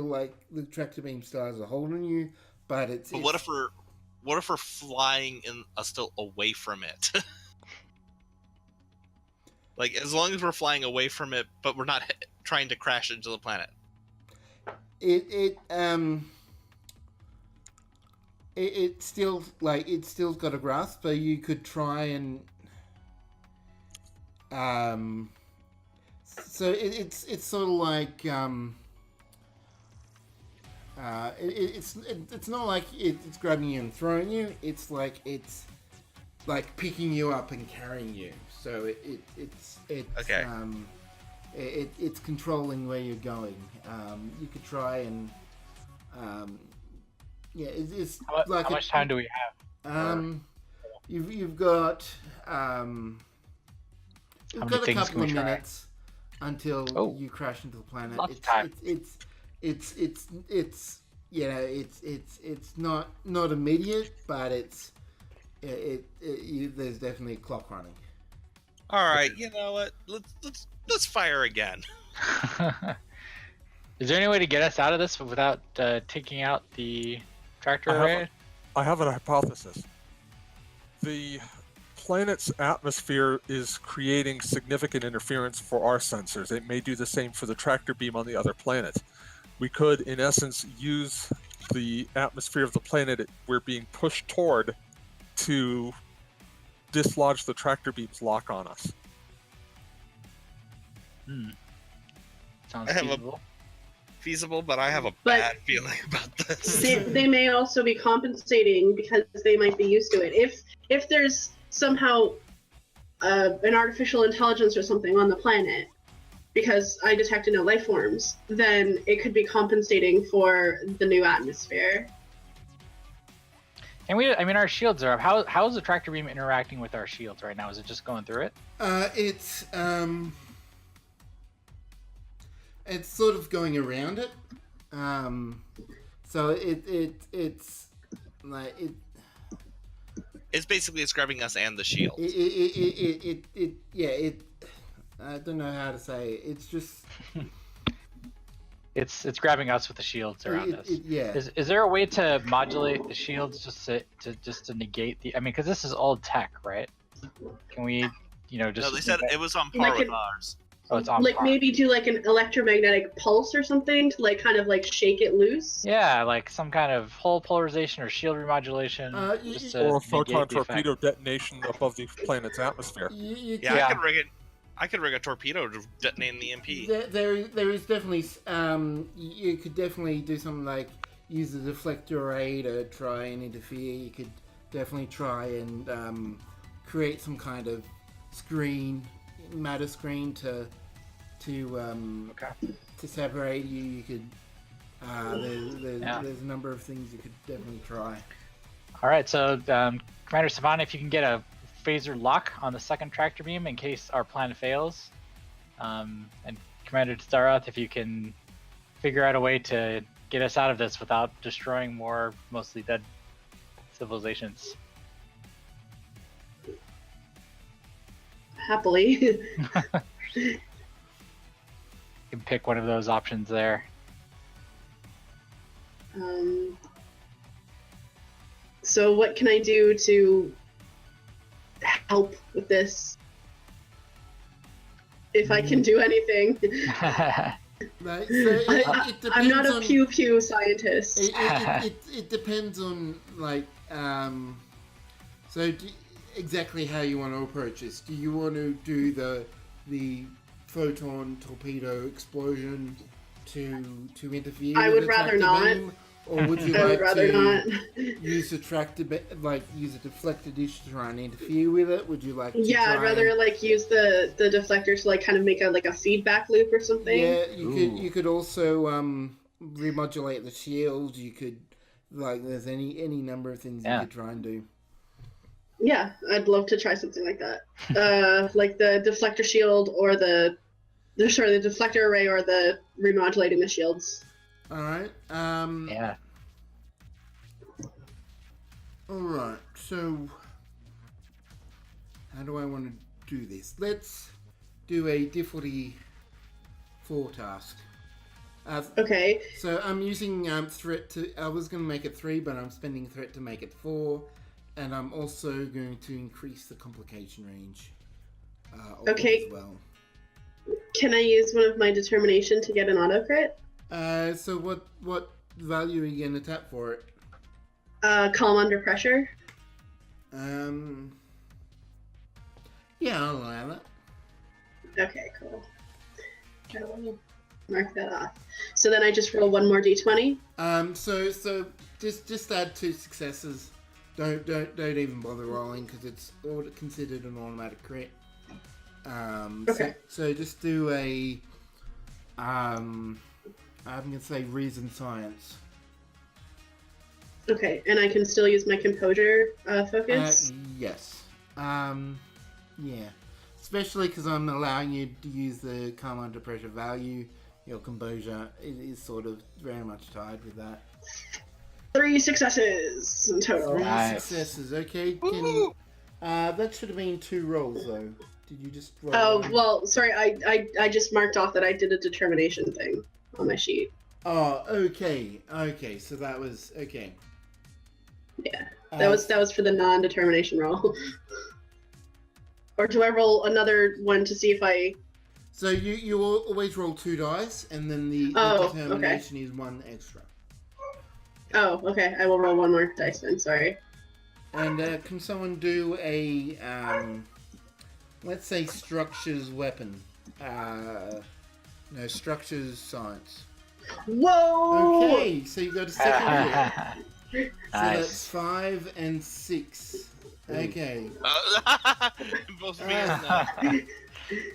like the tractor beam stars are holding you, but it's. But what if we're flying and still away from it? Like, as long as we're flying away from it, but we're not trying to crash into the planet. It's still got a grasp, but you could try and so it's sort of like It's not like it's grabbing you and throwing you. It's like picking you up and carrying you. So it's Okay. it's controlling where you're going. You could try and it's How like much time do we have? You've got How you've many got a things couple can of we try? minutes until Oh. you crash into the planet. Lots of time. It's it's not immediate, but there's definitely a clock running. All right. You know what? Let's fire again. Is there any way to get us out of this without taking out the tractor array? I have a hypothesis. The planet's atmosphere is creating significant interference for our sensors. It may do the same for the tractor beam on the other planet. We could, in essence, use the atmosphere of the planet we're being pushed toward to dislodge the tractor beam's lock on us. Sounds I have a- feasible. Feasible, but I have a But- bad feeling about this. They may also be compensating because they might be used to it. If there's somehow an artificial intelligence or something on the planet, because I detected no life forms, then it could be compensating for the new atmosphere. And our shields are up. How is the tractor beam interacting with our shields right now? Is it just going through it? It's sort of going around it. So it's like it. It's basically grabbing us and the shield. I don't know how to say it. It's just It's grabbing us with the shields around us. yeah. Is there a way to modulate the shields just to negate the? I mean, because this is old tech, right? Can we, just? No, they said it was on par Like with it- ours. Oh, it's on Like par. maybe do like an electromagnetic pulse or something to like kind of like shake it loose. Yeah, like some kind of hull polarization or shield remodulation. Just to Or a negate photon the effect. torpedo detonation above the planet's atmosphere. You Yeah, Yeah. I could rig a torpedo to detonate an EMP. There is definitely you could definitely do something like use the deflector array to try and interfere. You could definitely try and create some kind of matter screen to separate you. You could there's a number of things you could definitely try. All right, so Commander Savannah, if you can get a phaser lock on the second tractor beam in case our plan fails, and Commander Starath, if you can figure out a way to get us out of this without destroying more mostly dead civilizations. Happily. You can pick one of those options there. So what can I do to help with this? If I can do anything. Right, so it depends I'm not a on, pew pew scientist. It depends on like exactly how you want to approach this. Do you want to do the photon torpedo explosion to interfere? I with would the rather tractor not. beam? Or would you I would like rather to not. use a use a deflector dish to try and interfere with it? Would you like to Yeah, I'd try rather and- like use the deflector to like kind of make a feedback loop or something. Yeah, you could also remodulate the shield. You could there's any number of things you could try and do. Yeah, I'd love to try something like that. Like the deflector shield or the deflector array or the remodulating the shields. All right. Yeah. All right. So, how do I want to do this? Let's do a difficulty 4 task. Okay. So I'm using threat to. I was going to make it 3, but I'm spending threat to make it 4, and I'm also going to increase the complication range. Okay. As well. Can I use one of my determination to get an auto crit? So what value are you going to tap for it? Calm under pressure. Yeah, I'll allow that. Okay, cool. Mark that off. So then I just roll one more d20. So just add 2 successes. Don't even bother rolling because it's considered an automatic crit. Okay. So just do a I'm gonna say reason science. Okay, and I can still use my composure focus. Yes. Yeah. Especially because I'm allowing you to use the calm under pressure value. Your composure is sort of very much tied with that. 3 successes in total. 3 Nice. successes. Okay. That should have been 2 rolls though. Did you just roll? Oh, one? well, sorry, I just marked off that I did a determination thing on my sheet. Oh, okay. Okay, so that was okay. Yeah, that was for the non-determination roll. Or do I roll another one to see if I... So you always roll 2 dice, and then the determination is 1 extra. Oh, okay, I will roll one more dice then, sorry. And can someone do a let's say structures weapon? No, structures science. Whoa! Okay, so you got a second hit. So that's Nice. 5 and 6. Okay. Both me and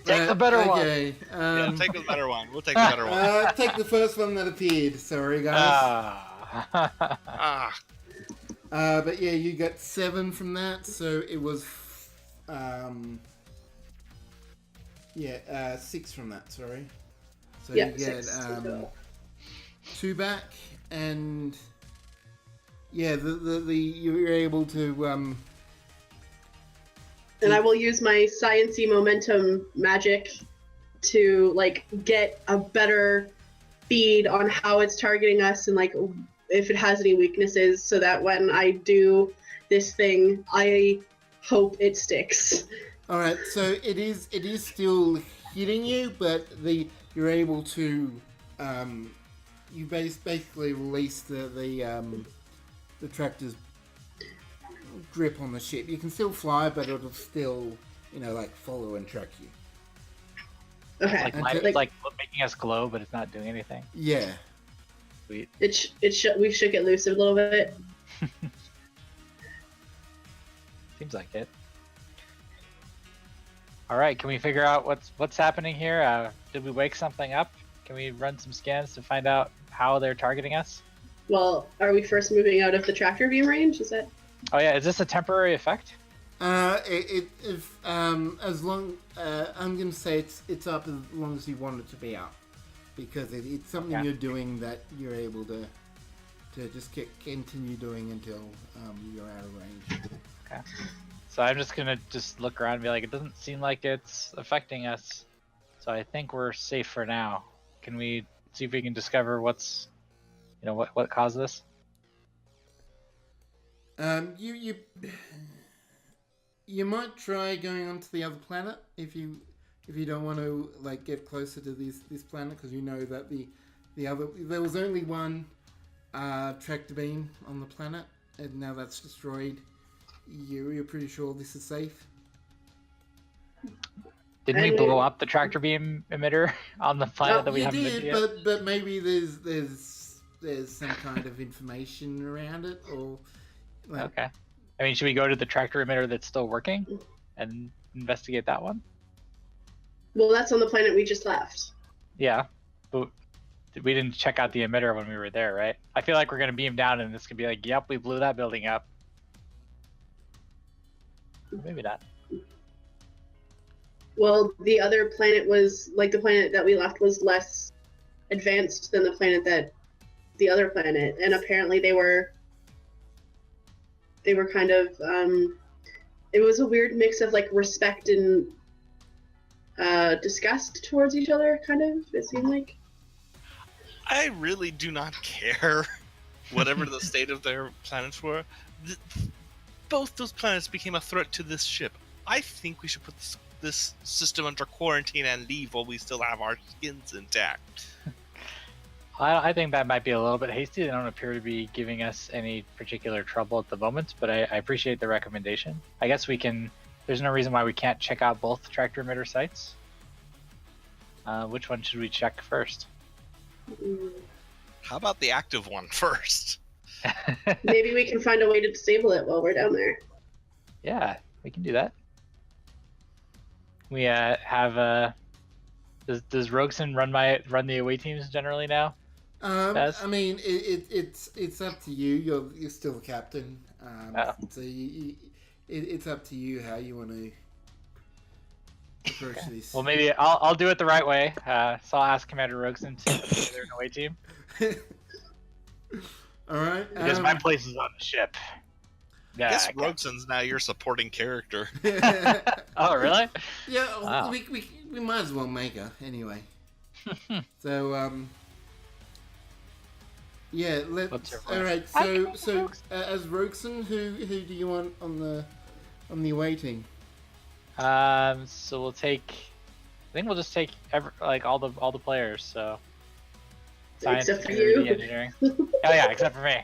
Take the better one. Okay. yeah, take the better one. We'll take the better one. Take the first one that appeared. Sorry, guys. Ah, But yeah, you got 7 from that, so it was 6 from that. Sorry. So Yeah, you get 6 in total. 2 back, and yeah, the you're able to And I will use my science-y momentum magic to, like, get a better feed on how it's targeting us and, like, if it has any weaknesses, so that when I do this thing, I hope it sticks. All right, so it is still hitting you, but you're able to you basically release the tractor's grip on the ship. You can still fly, but it'll still like follow and track you. Okay. Like making us glow, but it's not doing anything. Yeah. Sweet. We should get loose a little bit. Seems like it. All right, can we figure out what's happening here? Did we wake something up? Can we run some scans to find out how they're targeting us? Well, are we first moving out of the tractor beam range? Is that? Oh yeah, is this a temporary effect? As long I'm gonna say it's up as long as you want it to be up, because it's something you're doing that you're able to just continue doing until you're out of range. Okay. So I'm just gonna look around and be like, it doesn't seem like it's affecting us, so I think we're safe for now. Can we see if we can discover what caused this? You might try going onto the other planet if you don't want to get closer to this planet, because you know that there was only one tractor beam on the planet, and now that's destroyed. You're pretty sure this is safe. Didn't we blow up the tractor beam emitter on the planet that we haven't been to yet? But maybe there's some kind of information around it, or okay. I mean, should we go to the tractor emitter that's still working and investigate that one? Well, that's on the planet we just left. Yeah, but we didn't check out the emitter when we were there, right? I feel like we're gonna beam down and this could be like, yep, we blew that building up. Maybe not. Well, the other planet was, the planet that we left was less advanced than the other planet, and apparently they were kind of, it was a weird mix of, respect and disgust towards each other, kind of, it seemed like. I really do not care whatever the state of their planets were. Both those planets became a threat to this ship. I think we should put this system under quarantine and leave while we still have our skins intact. I think that might be a little bit hasty. They don't appear to be giving us any particular trouble at the moment, but I appreciate the recommendation. I guess we can... There's no reason why we can't check out both tractor emitter sites. Which one should we check first? Mm. How about the active one first? Maybe we can find a way to disable it while we're down there. Yeah, we can do that. We have does Rogueson run the away teams generally now? Baz? I mean, it's up to you. You're still the captain. Oh. So it's up to you how you want to approach this. Well, maybe I'll do it the right way. So I'll ask Commander Rogueson to be their away team All right. because my place is on the ship. Yeah. I guess Rogson's now your supporting character. Oh, really? Yeah, Wow. we might as well make her anyway. So yeah, What's let's. your All right. plan? So as Rogeson, who do you want on the away team? So we'll take. I think we'll just take all the players. So science, Except for security, you. engineering. Oh yeah, except for me.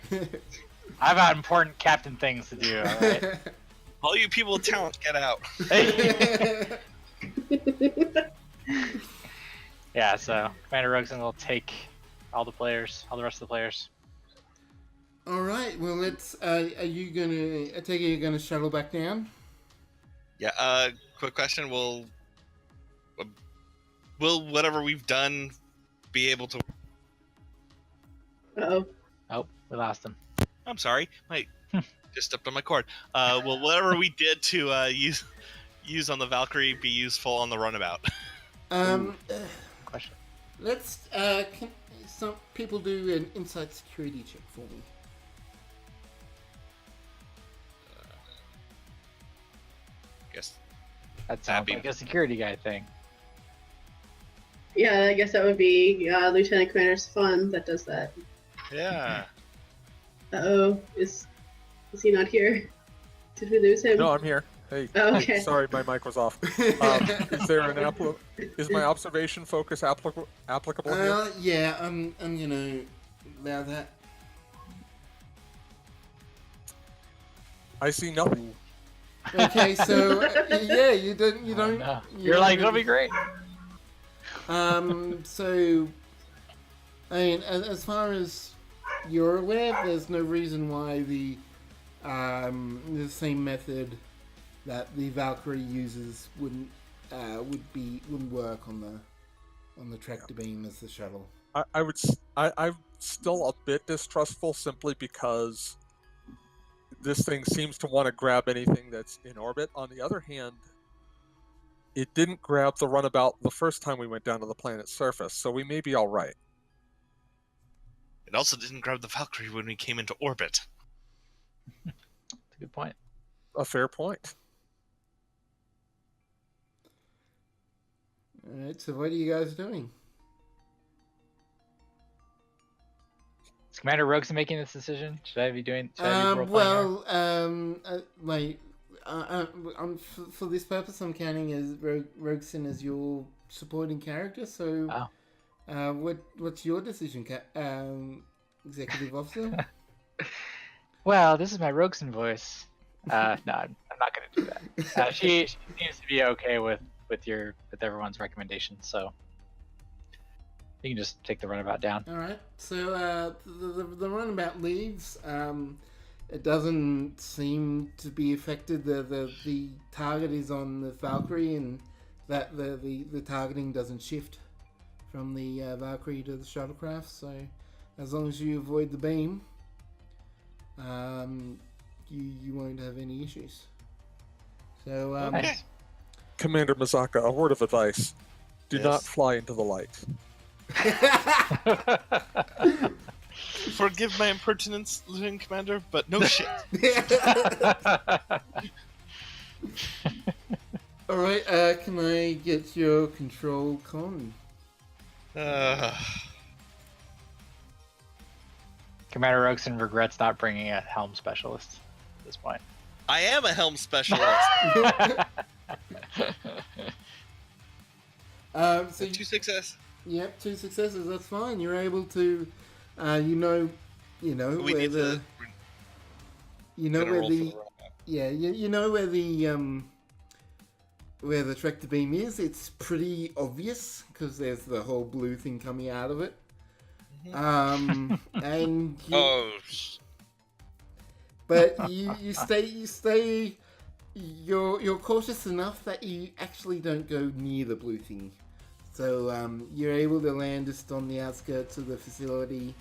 I've got important captain things to do. All right. All you people with talent, get out. Hey. Yeah. So Commander Rogueson will take all the rest of the players. All right. Well, let's. Are you gonna? I take it you're gonna shuttle back down. Yeah. Quick question: Will whatever we've done be able to? Uh-oh. Oh, we lost him. I'm sorry, just stepped on my cord. Will whatever we did to use on the Valkyrie be useful on the runabout? Question. Let's. Can some people do an inside security check for me? Guess That sounds Abby. like a security guy thing. Yeah, I guess that would be Lieutenant Commander Swan that does that. yeah. Uh-oh. Is he not here? Did we lose him? No, I'm here. Hey, Oh, okay. sorry, my mic was off. Is there an is my observation focus applicable here? Yeah, I'm gonna allow that. I see nothing. Okay, so yeah, you don't. Oh, no. you You're don't like, really- it'll be great. So, I mean, as far as you're aware, there's no reason why the same method that the Valkyrie uses wouldn't work on the tractor beam as the shuttle. I'm still a bit distrustful simply because this thing seems to want to grab anything that's in orbit. On the other hand, it didn't grab the runabout the first time we went down to the planet's surface, so we may be all right. It also didn't grab the Valkyrie when we came into orbit. That's a good point. A fair point. All right, so what are you guys doing? Is Commander Rogueson making this decision? Should I be doing? Should I be role-playing here? For this purpose, I'm counting as Rogeson as your supporting character. So, what's your decision, Executive Officer? Well, this is my Rogueson voice. No, I'm not going to do that. She seems to be okay with everyone's recommendations, so you can just take the runabout down. All right. So the runabout leaves. It doesn't seem to be affected. The target is on the Valkyrie, and that the targeting doesn't shift from the Valkyrie to the shuttlecraft. So as long as you avoid the beam, you won't have any issues. So Nice. Commander Mazaka, a word of advice. Do Yes. not fly into the light. Forgive my impertinence, Lieutenant Commander, but no shit. All right. Can I get your control con? Commander Rogueson regrets not bringing a helm specialist at this point. I am a helm specialist. So 2 success. Yep, 2 successes. That's fine. You're able to, you know We where need the, to. you know Gotta where roll the, for the runabout. yeah, you know where the tractor beam is. It's pretty obvious because there's the whole blue thing coming out of it. And you, Oh, but you're cautious enough that you actually don't go near the blue thing. So you're able to land just on the outskirts of the facility.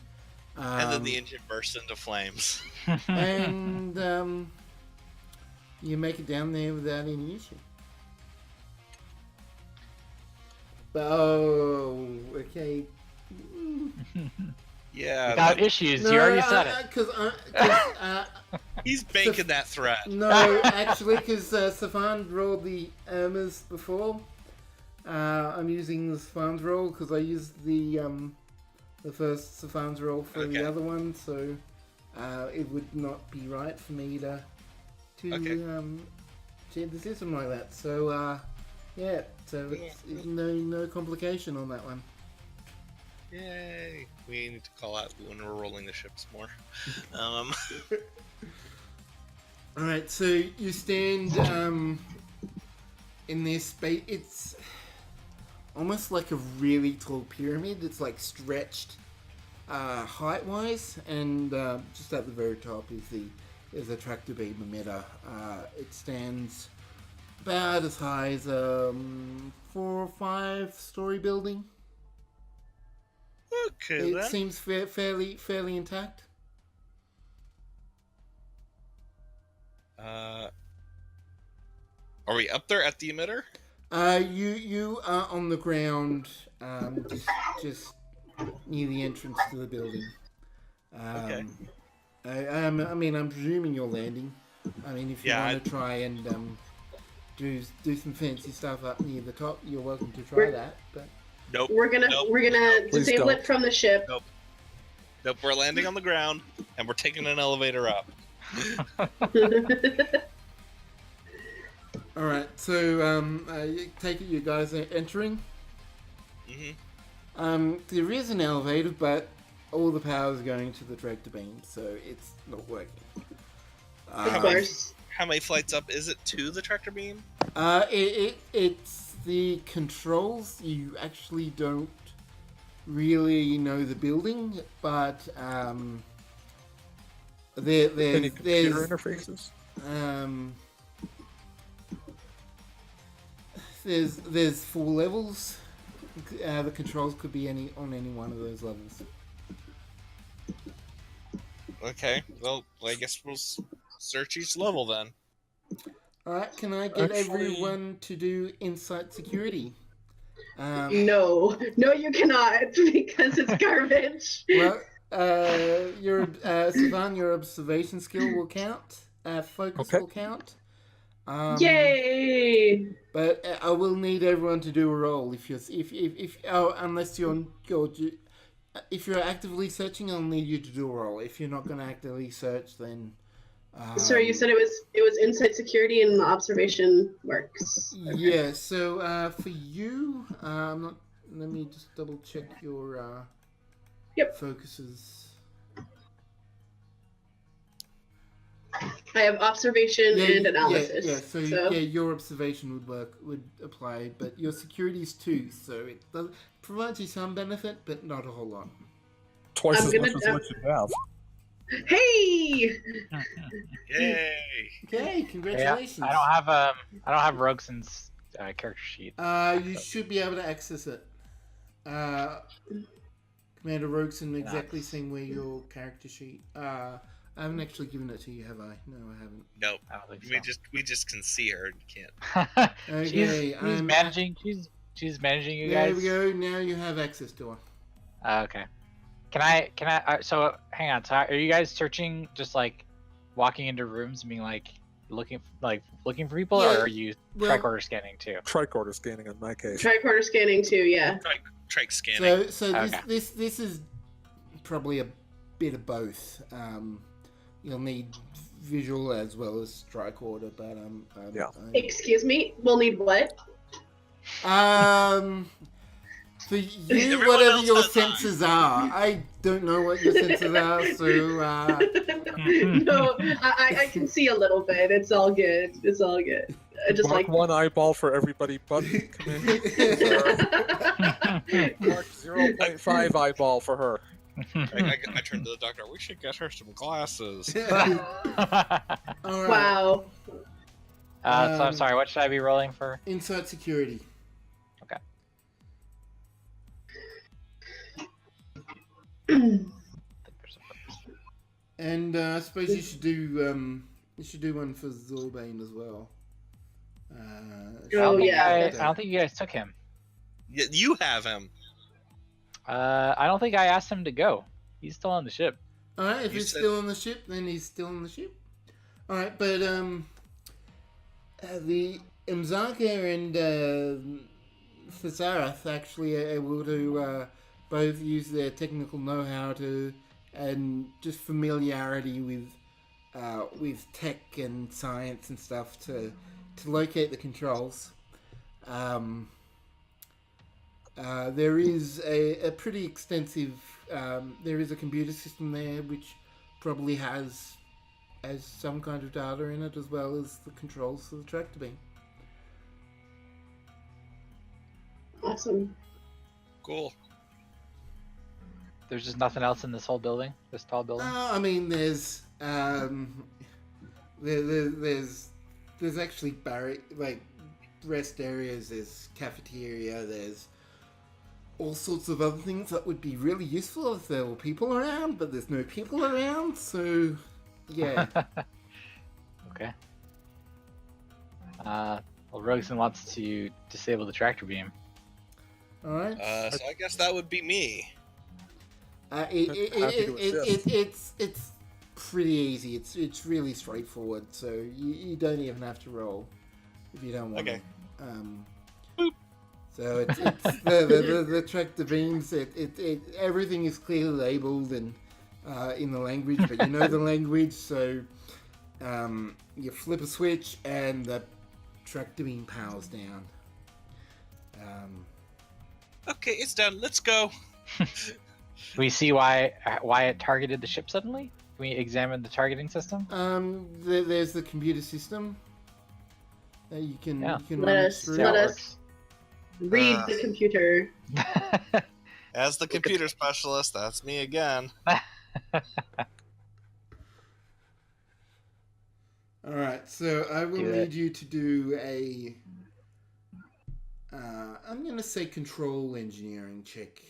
And then the engine bursts into flames. And you make it down there without any issue. Oh, okay. Yeah, Without issues, you already said it. Because he's banking that threat. no, actually, because Savant rolled the Irmas before. I'm using the Savant's roll because I used the first Savant's roll for the other one, so it would not be right for me to change the system like that. So yeah, so it's no complication on that one. Yay! We need to call out when we're rolling the ships more. Alright, so you stand in this space. It's almost like a really tall pyramid. It's like stretched height-wise, and just at the very top is a tractor beam emitter. It stands about as high as 4 or 5 story building. Okay, It seems fairly intact. Are we up there at the emitter? You are on the ground, just near the entrance to the building. Okay. I mean, I'm presuming you're landing. I mean, if you want to try and do some fancy stuff up near the top, you're welcome to try that. But Nope. We're gonna disable it from the ship. Nope. We're landing on the ground, and we're taking an elevator up. all right, so you take it you guys are entering. There is an elevator, but all the power is going to the tractor beam, so it's not working. Of course. How many flights up is it to the tractor beam? It's the controls. You actually don't really know the building, but Any computer interfaces? There's 4 levels. The controls could be on any one of those levels. Okay, well, I guess we'll search each level then. Alright, can I get everyone to do insight security? No, you cannot, because it's garbage. Well, Sivan, your observation skill will count. Focus will count. Yay! But I will need everyone to do a roll if you're actively searching. I'll need you to do a roll. If you're not going to actively search, then. Sorry, you said it was insight security and the observation works. Yeah. So for you, let me just double check your focuses. I have observation and analysis. So your observation would apply, but your security is 2, so it provides you some benefit, but not a whole lot. Twice as much as what you have. Hey! Yay! Okay, congratulations. Yeah, I don't have Rogson's character sheet. You should be able to access it. Commander Rogson, exactly same way your character sheet. I haven't actually given it to you, have I? No, I haven't. Nope. I don't think so. We just can see her and can't. Okay, she's managing. She's managing you guys. There we go. Now you have access to her. Okay. Can I? So hang on. So are you guys searching, just like walking into rooms and being like looking for people, or are you tricorder scanning too? Tricorder scanning in my case. Tricorder scanning too. Yeah. Trike scanning. So this is probably a bit of both. You'll need visual as well as tricorder, but Excuse me. We'll need what? For you, whatever your senses are. I don't know what your senses are, so No, I can see a little bit. It's all good. I just Mark 1 eyeball for everybody but Commander. Mark 0.5 eyeball for her. I turned to the doctor. We should get her some glasses. All right. Wow. So I'm sorry. What should I be rolling for? Inside security. Okay. And I suppose you should do one for Zorbane as well. Oh, yeah. I don't think you guys took him. You have him. I don't think I asked him to go. He's still on the ship. All right, if You he's said- still on the ship, then he's still on the ship. All right, but the Mzaka and Thesarath actually are able to both use their technical know-how and just familiarity with tech and science and stuff to locate the controls. There is a pretty extensive. There is a computer system there which probably has some kind of data in it, as well as the controls for the tractor beam. Awesome. Cool. There's just nothing else in this whole building, this tall building. I mean, there's actually rest areas. There's cafeteria. There's all sorts of other things that would be really useful if there were people around, but there's no people around, so yeah. Okay. Well, Rogeson wants to disable the tractor beam. All right. So I guess that would be me. Happy to assist. It's pretty easy. It's really straightforward. So you don't even have to roll if you don't want Okay. to. So it's the tractor beams. Everything is clearly labeled and in the language, but you know the language. So you flip a switch and the tractor beam powers down. Okay, it's done. Let's go. Can we see why it targeted the ship suddenly? Can we examine the targeting system? There's the computer system that you can Yeah. run Let it us- through. See how let it us- works. Read the computer. As the computer specialist, that's me again. All right, so I will Do need it. you to do a. I'm gonna say control engineering check.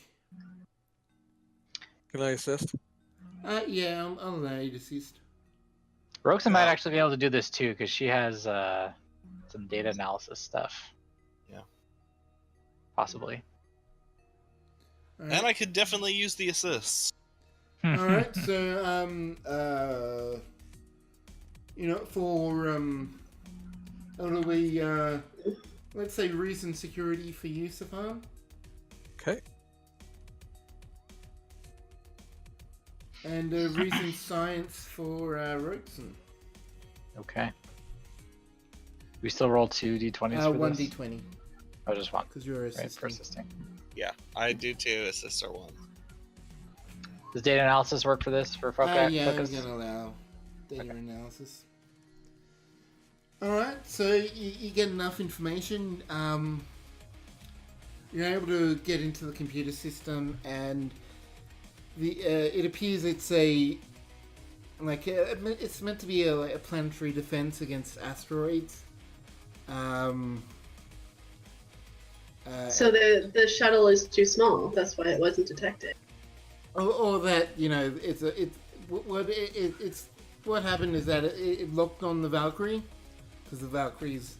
Can I assist? Yeah, I'll allow you to assist. Roxanne might actually be able to do this too, because she has some data analysis stuff. Yeah. Possibly. All And right, I could definitely use the assists. all right. So for it'll be let's say reason security for you, Safan, Okay. and reason science for Roxon. Okay. We still roll 2d20s for One this? d20 Oh, just one. because you're Right, for assisting. assisting. Yeah, I do too. Assists are one. Does data analysis work for this? For focus? Yeah, I'm gonna allow data analysis. Alright, so you get enough information. You're able to get into the computer system, and it appears it's it's meant to be a planetary defense against asteroids. So the shuttle is too small. That's why it wasn't detected. Or that what happened is that it locked on the Valkyrie, because the Valkyrie's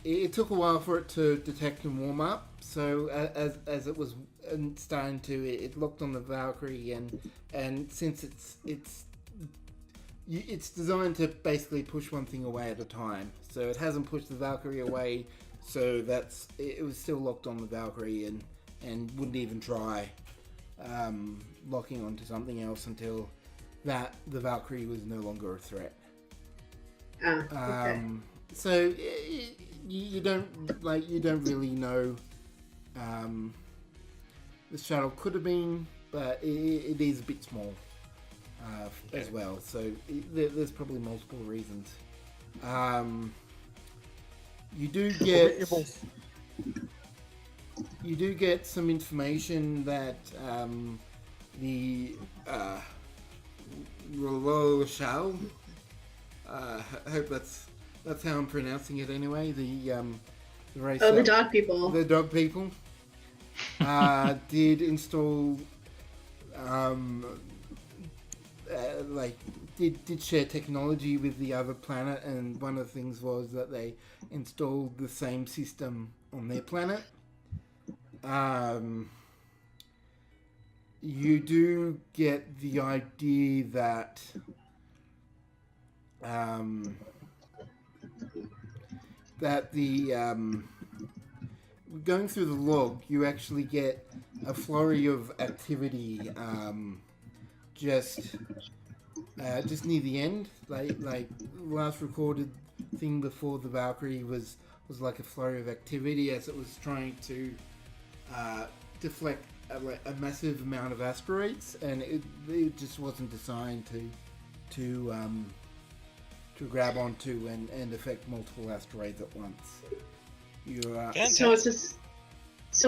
it took a while for it to detect and warm up. So as it was starting to, it locked on the Valkyrie, and since it's designed to basically push one thing away at a time. So it hasn't pushed the Valkyrie away. So it was still locked on the Valkyrie and wouldn't even try locking onto something else until the Valkyrie was no longer a threat. Okay. So you don't really know. The shuttle could have been, but it is a bit small as well. So there's probably multiple reasons. You do get. You do get some information that the Rochelle, I hope that's how I'm pronouncing it anyway. The race. Oh, the dog people. The dog people did install, did share technology with the other planet, and one of the things was that they installed the same system on their planet. You do get the idea that going through the log, you actually get a flurry of activity just near the end. Like last recorded thing before the Valkyrie was like a flurry of activity as it was trying to deflect a massive amount of asteroids, and it just wasn't designed to grab onto and affect multiple asteroids at once. So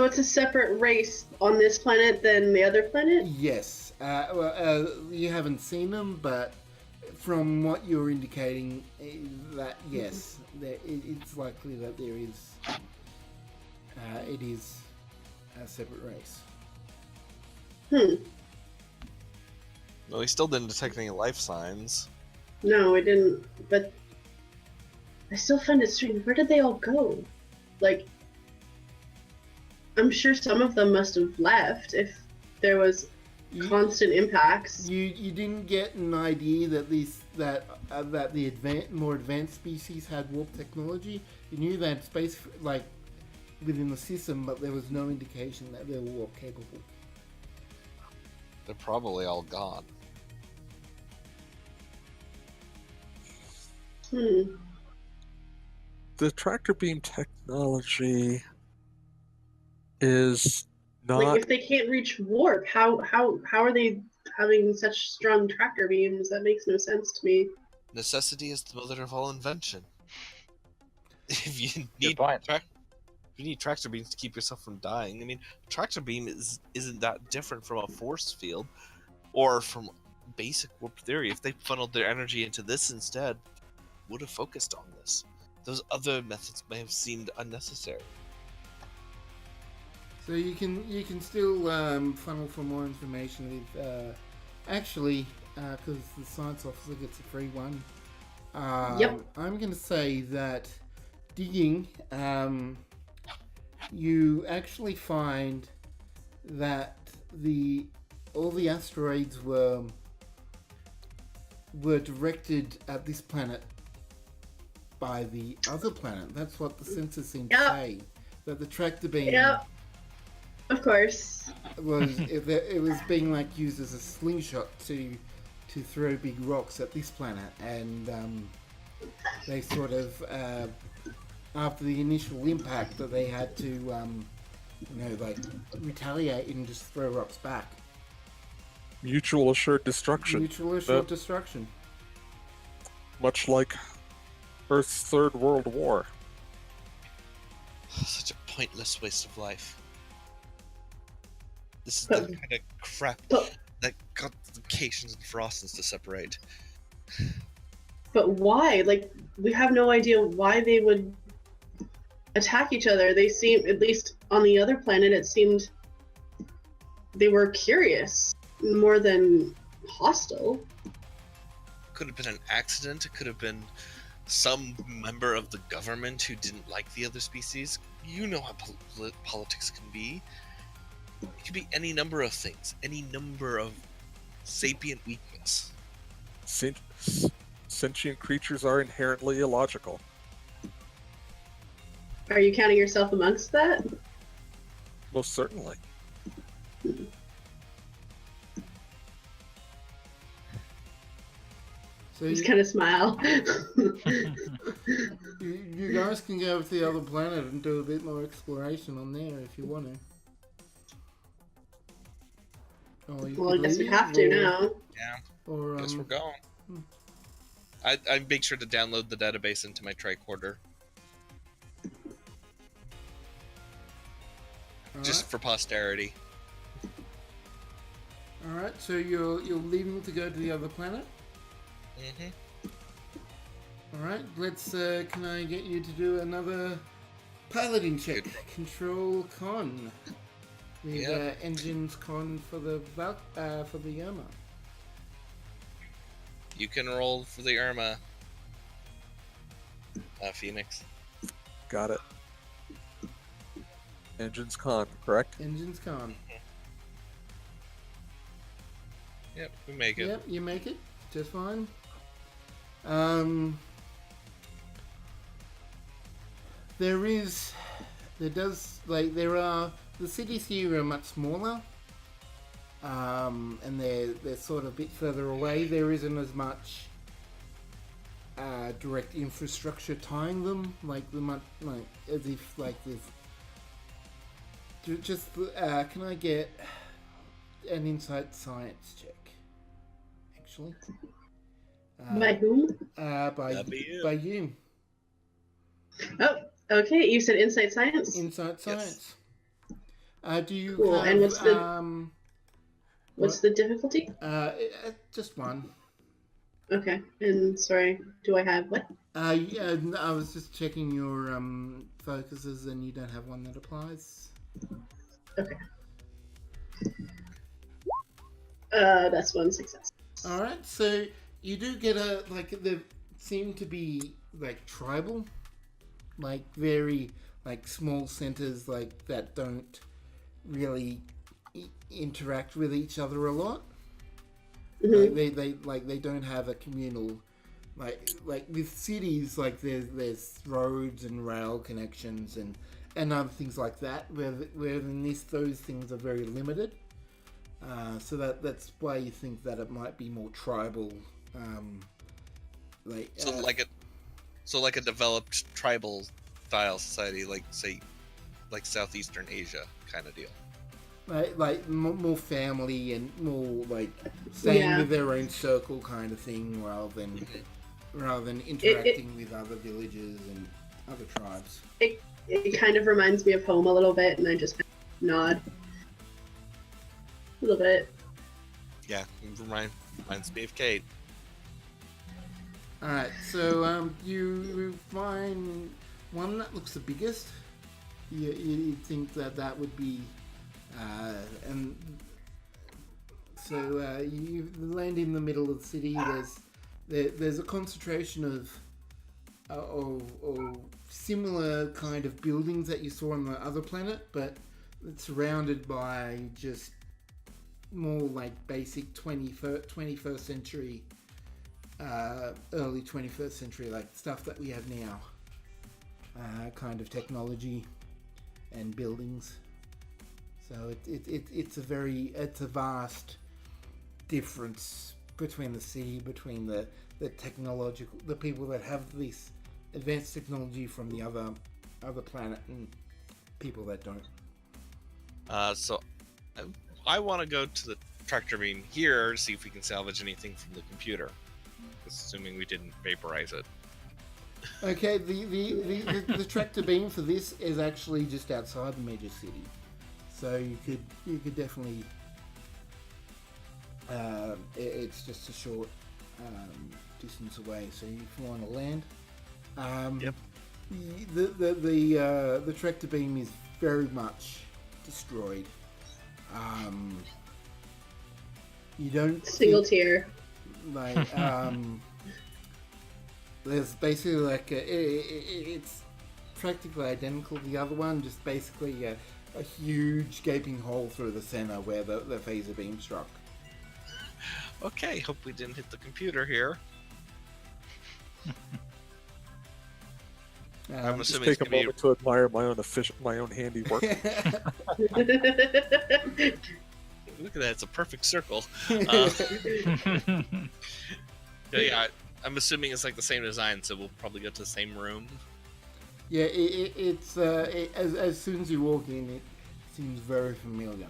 it's a separate race on this planet than the other planet? Yes. You haven't seen them, but from what you're indicating, that yes, it's likely that there is. It is a separate race. Well, he still didn't detect any life signs. No, I didn't. But I still find it strange. Where did they all go? Like, I'm sure some of them must have left if there was constant impacts. You didn't get an idea that the more advanced species had warp technology. You knew they had space within the system, but there was no indication that they were warp capable. They're probably all gone. The tractor beam technology is not. Like, if they can't reach warp, how are they having such strong tractor beams? That makes no sense to me. Necessity is the mother of all invention. If you Good need point. you need tractor beams to keep yourself from dying. I mean, a tractor beam isn't that different from a force field or from basic warp theory. If they funneled their energy into this instead, would have focused on this. Those other methods may have seemed unnecessary. So you can still funnel for more information with actually because the science officer gets a free one. Yep. I'm going to say that digging, you actually find that all the asteroids were directed at this planet by the other planet. That's what the sensors seem to say. That the tractor beam. Yep. Of course. It was being used as a slingshot to throw big rocks at this planet, and they sort of after the initial impact that they had to retaliate and just throw rocks back. Mutual assured destruction. Mutual assured destruction. Much like Earth's Third World War. Such a pointless waste of life. This is the kind of crap that got the Cations and Frostons to separate. But why? Like, we have no idea why they would attack each other. They seem, at least on the other planet, it seemed they were curious more than hostile. Could have been an accident. It could have been some member of the government who didn't like the other species. You know how politics can be. It could be any number of things. Any number of sapient weakness. Sentient creatures are inherently illogical. Are you counting yourself amongst that? Most certainly. So Just kind of smile. you guys can go to the other planet and do a bit more exploration on there if you want to. Well, I guess we have to now. Yeah. Or Guess we're going. I make sure to download the database into my tricorder. just for posterity. All right. So you're leaving to go to the other planet. Mm-hmm. All right. Let's. Can I get you to do another piloting check? Control con. With Yep. engines con for the Irma. You can roll for the Irma, Phoenix. Got it. Engines con, correct? Engines con. Yep, we make it. Yep, you make it just fine. The cities here are much smaller, and they're sort of a bit further away. There isn't as much direct infrastructure tying them, as if there's. Just can I get an insight science check? Actually, By whom? That'd be you. by you. Oh, okay. You said insight science. Insight science. Do you Cool, have, and what's the difficulty? just one. Okay. And sorry, do I have what? Yeah, I was just checking your focuses, and you don't have one that applies. Okay. That's one success. All right, so you do get they seem to be tribal, very small centers that don't really interact with each other a lot. Mm-hmm. They don't have a communal with cities there's roads and rail connections and other things like that where in those things are very limited. So that's why you think that it might be more tribal. So like a developed tribal style society, say Southeastern Asia kind of deal. More family and more staying Yeah. with their own circle kind of thing, rather than interacting with other villages and other tribes. It kind of reminds me of home a little bit, and I just kind of nod. A little bit. Yeah, reminds me of Kate. All right, so you find one that looks the biggest. You think that would be, and so you land in the middle of the city. There's a concentration of similar kind of buildings that you saw on the other planet, but it's surrounded by just more basic 21st century, early 21st century stuff that we have now, kind of technology and buildings. So it's a vast difference between the city, between the people that have this advanced technology from the other planet and people that don't. So I want to go to the tractor beam here to see if we can salvage anything from the computer, assuming we didn't vaporize it. Okay, the tractor beam for this is actually just outside the major city, so you could definitely. It's just a short distance away, so if you want to land. Yep. The tractor beam is very much destroyed. You don't Single tier. There's basically it's practically identical to the other one, just basically a huge gaping hole through the center where the phaser beam struck. Okay, hope we didn't hit the computer here. I'm Just assuming it's take a gonna be moment to admire my own handiwork. Look at that, it's a perfect circle. Yeah, I'm assuming it's the same design, so we'll probably go to the same room. Yeah, it's as soon as you walk in, it seems very familiar.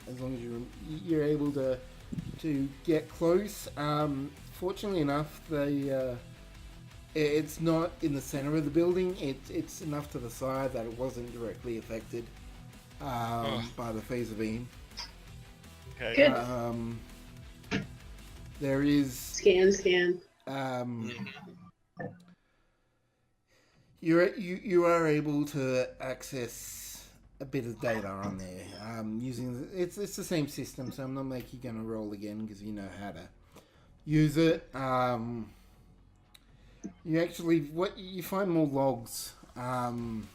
As long as you're able to get close. Fortunately enough, it's not in the center of the building. It's enough to the side that it wasn't directly affected. by the phaser beam. Okay. Good. There is Scan. you are able to access a bit of data on there using it's the same system, so I'm not making you gonna roll again because you know how to use it. You actually you find more logs. I'm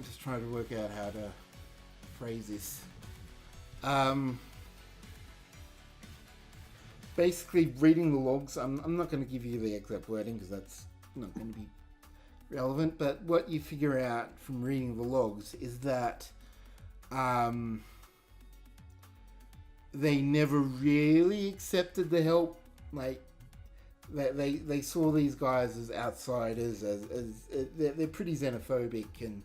just trying to work out how to phrase this. Basically, reading the logs, I'm not going to give you the exact wording because that's not going to be relevant, but what you figure out from reading the logs is that they never really accepted the help. Like, they saw these guys as outsiders, as they're pretty xenophobic, and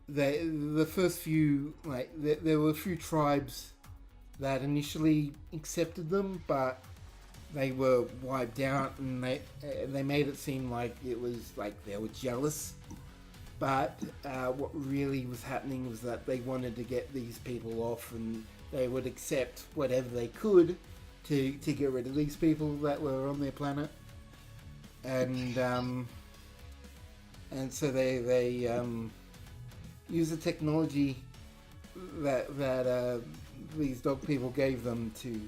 the first few, like, there were a few tribes that initially accepted them, but they were wiped out, and they made it seem like it was like they were jealous. But what really was happening was that they wanted to get these people off, and they would accept whatever they could to get rid of these people that were on their planet. And so they use the technology that these dog people gave them to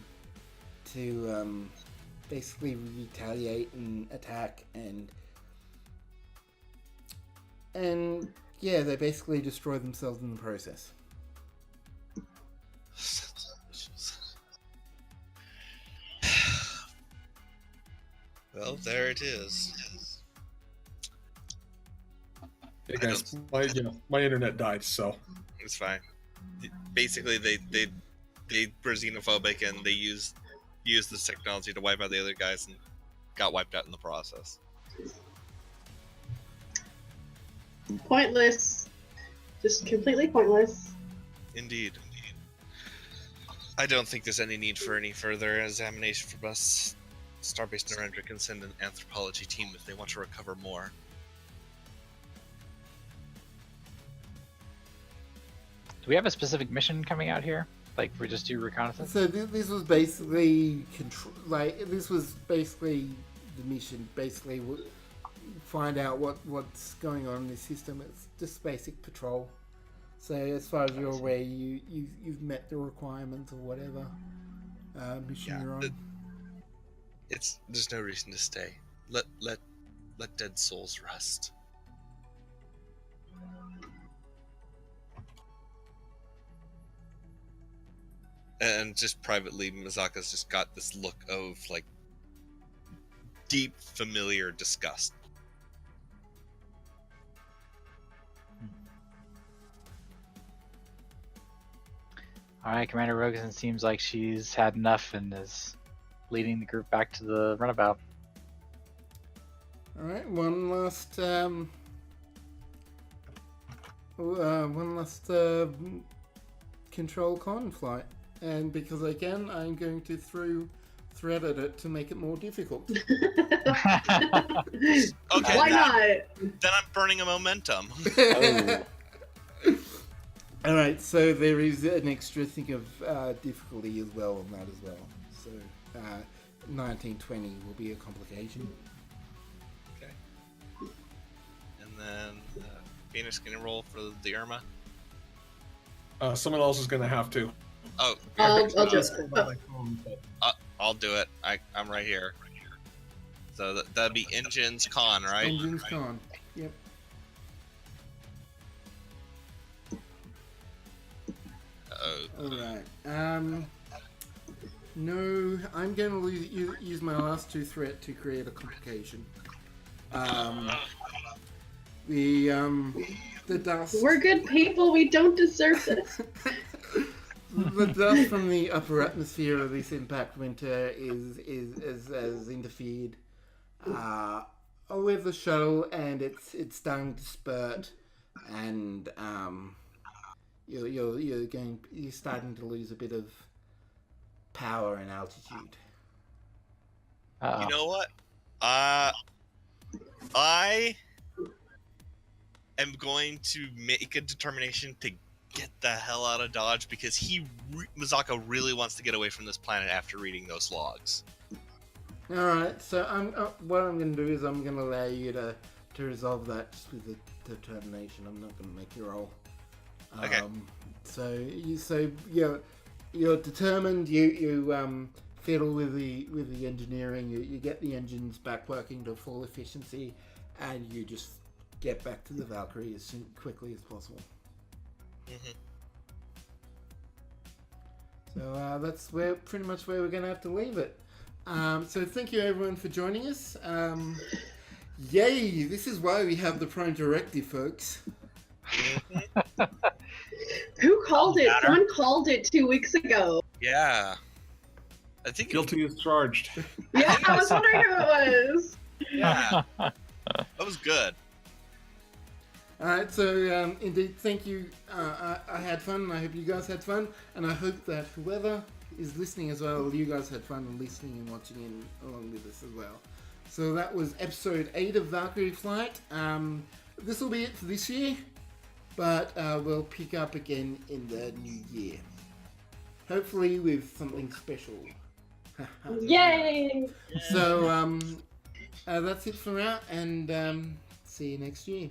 basically retaliate and attack, and yeah, they basically destroy themselves in the process. Well, there it is. Hey guys, my internet died, so It's fine. Basically, they were xenophobic and they used this technology to wipe out the other guys and got wiped out in the process. Pointless. Just completely pointless. Indeed. I don't think there's any need for any further examination from us. Starbase Narendra can send an anthropology team if they want to recover more. Do we have a specific mission coming out here? Like, we just do reconnaissance? So this was basically this was basically the mission. Basically, find out what's going on in this system. It's just basic patrol. So as far as you're aware, you've met the requirements or whatever mission you're on. There's no reason to stay. Let dead souls rest. And just privately, Mizaka's just got this look of like deep, familiar disgust. Alright, Commander Rogerson seems like she's had enough and is leading the group back to the runabout. Alright, one last control con flight. And because I can, I'm going to thread at it to make it more difficult. Okay, Why not? Then I'm burning a momentum. Oh. Alright, so there is an extra thing of difficulty as well on that as well. So 1920 will be a complication. Okay. And then Venus can roll for the Irma. someone else is gonna have to. Oh, I'll just. I'll do it. I'm right here. So that'd be engines con, right? Engines con. Yep. Alright. No, I'm going to use my last two threat to create a complication. The dust. We're good people. We don't deserve this. The dust from the upper atmosphere of this impact winter is interfered with the shuttle, and it's starting to spurt, and you're starting to lose a bit of power and altitude. You know what? I am going to make a determination to get the hell out of Dodge because Mazaka really wants to get away from this planet after reading those logs. All right. So what I'm going to do is I'm going to allow you to resolve that just with the determination. I'm not going to make you roll. Okay. You're determined. You fiddle with the engineering. You get the engines back working to full efficiency, and you just get back to the Valkyrie as quickly as possible. Mm-hmm. So that's pretty much where we're going to have to leave it. So thank you everyone for joining us. Yay! This is why we have the Prime Directive, folks. Who called it? Someone called it 2 weeks ago. Yeah. I think Guilty as charged. Yeah, I was wondering who it was. Yeah. That was good. Alright, so indeed, thank you. I had fun, and I hope you guys had fun, and I hope that whoever is listening as well, you guys had fun and listening and watching in along with us as well. So that was episode 8 of Valkyrie Flight. This will be it for this year, but we'll pick up again in the new year. Hopefully with something special. Yay! So that's it for now, and see you next year.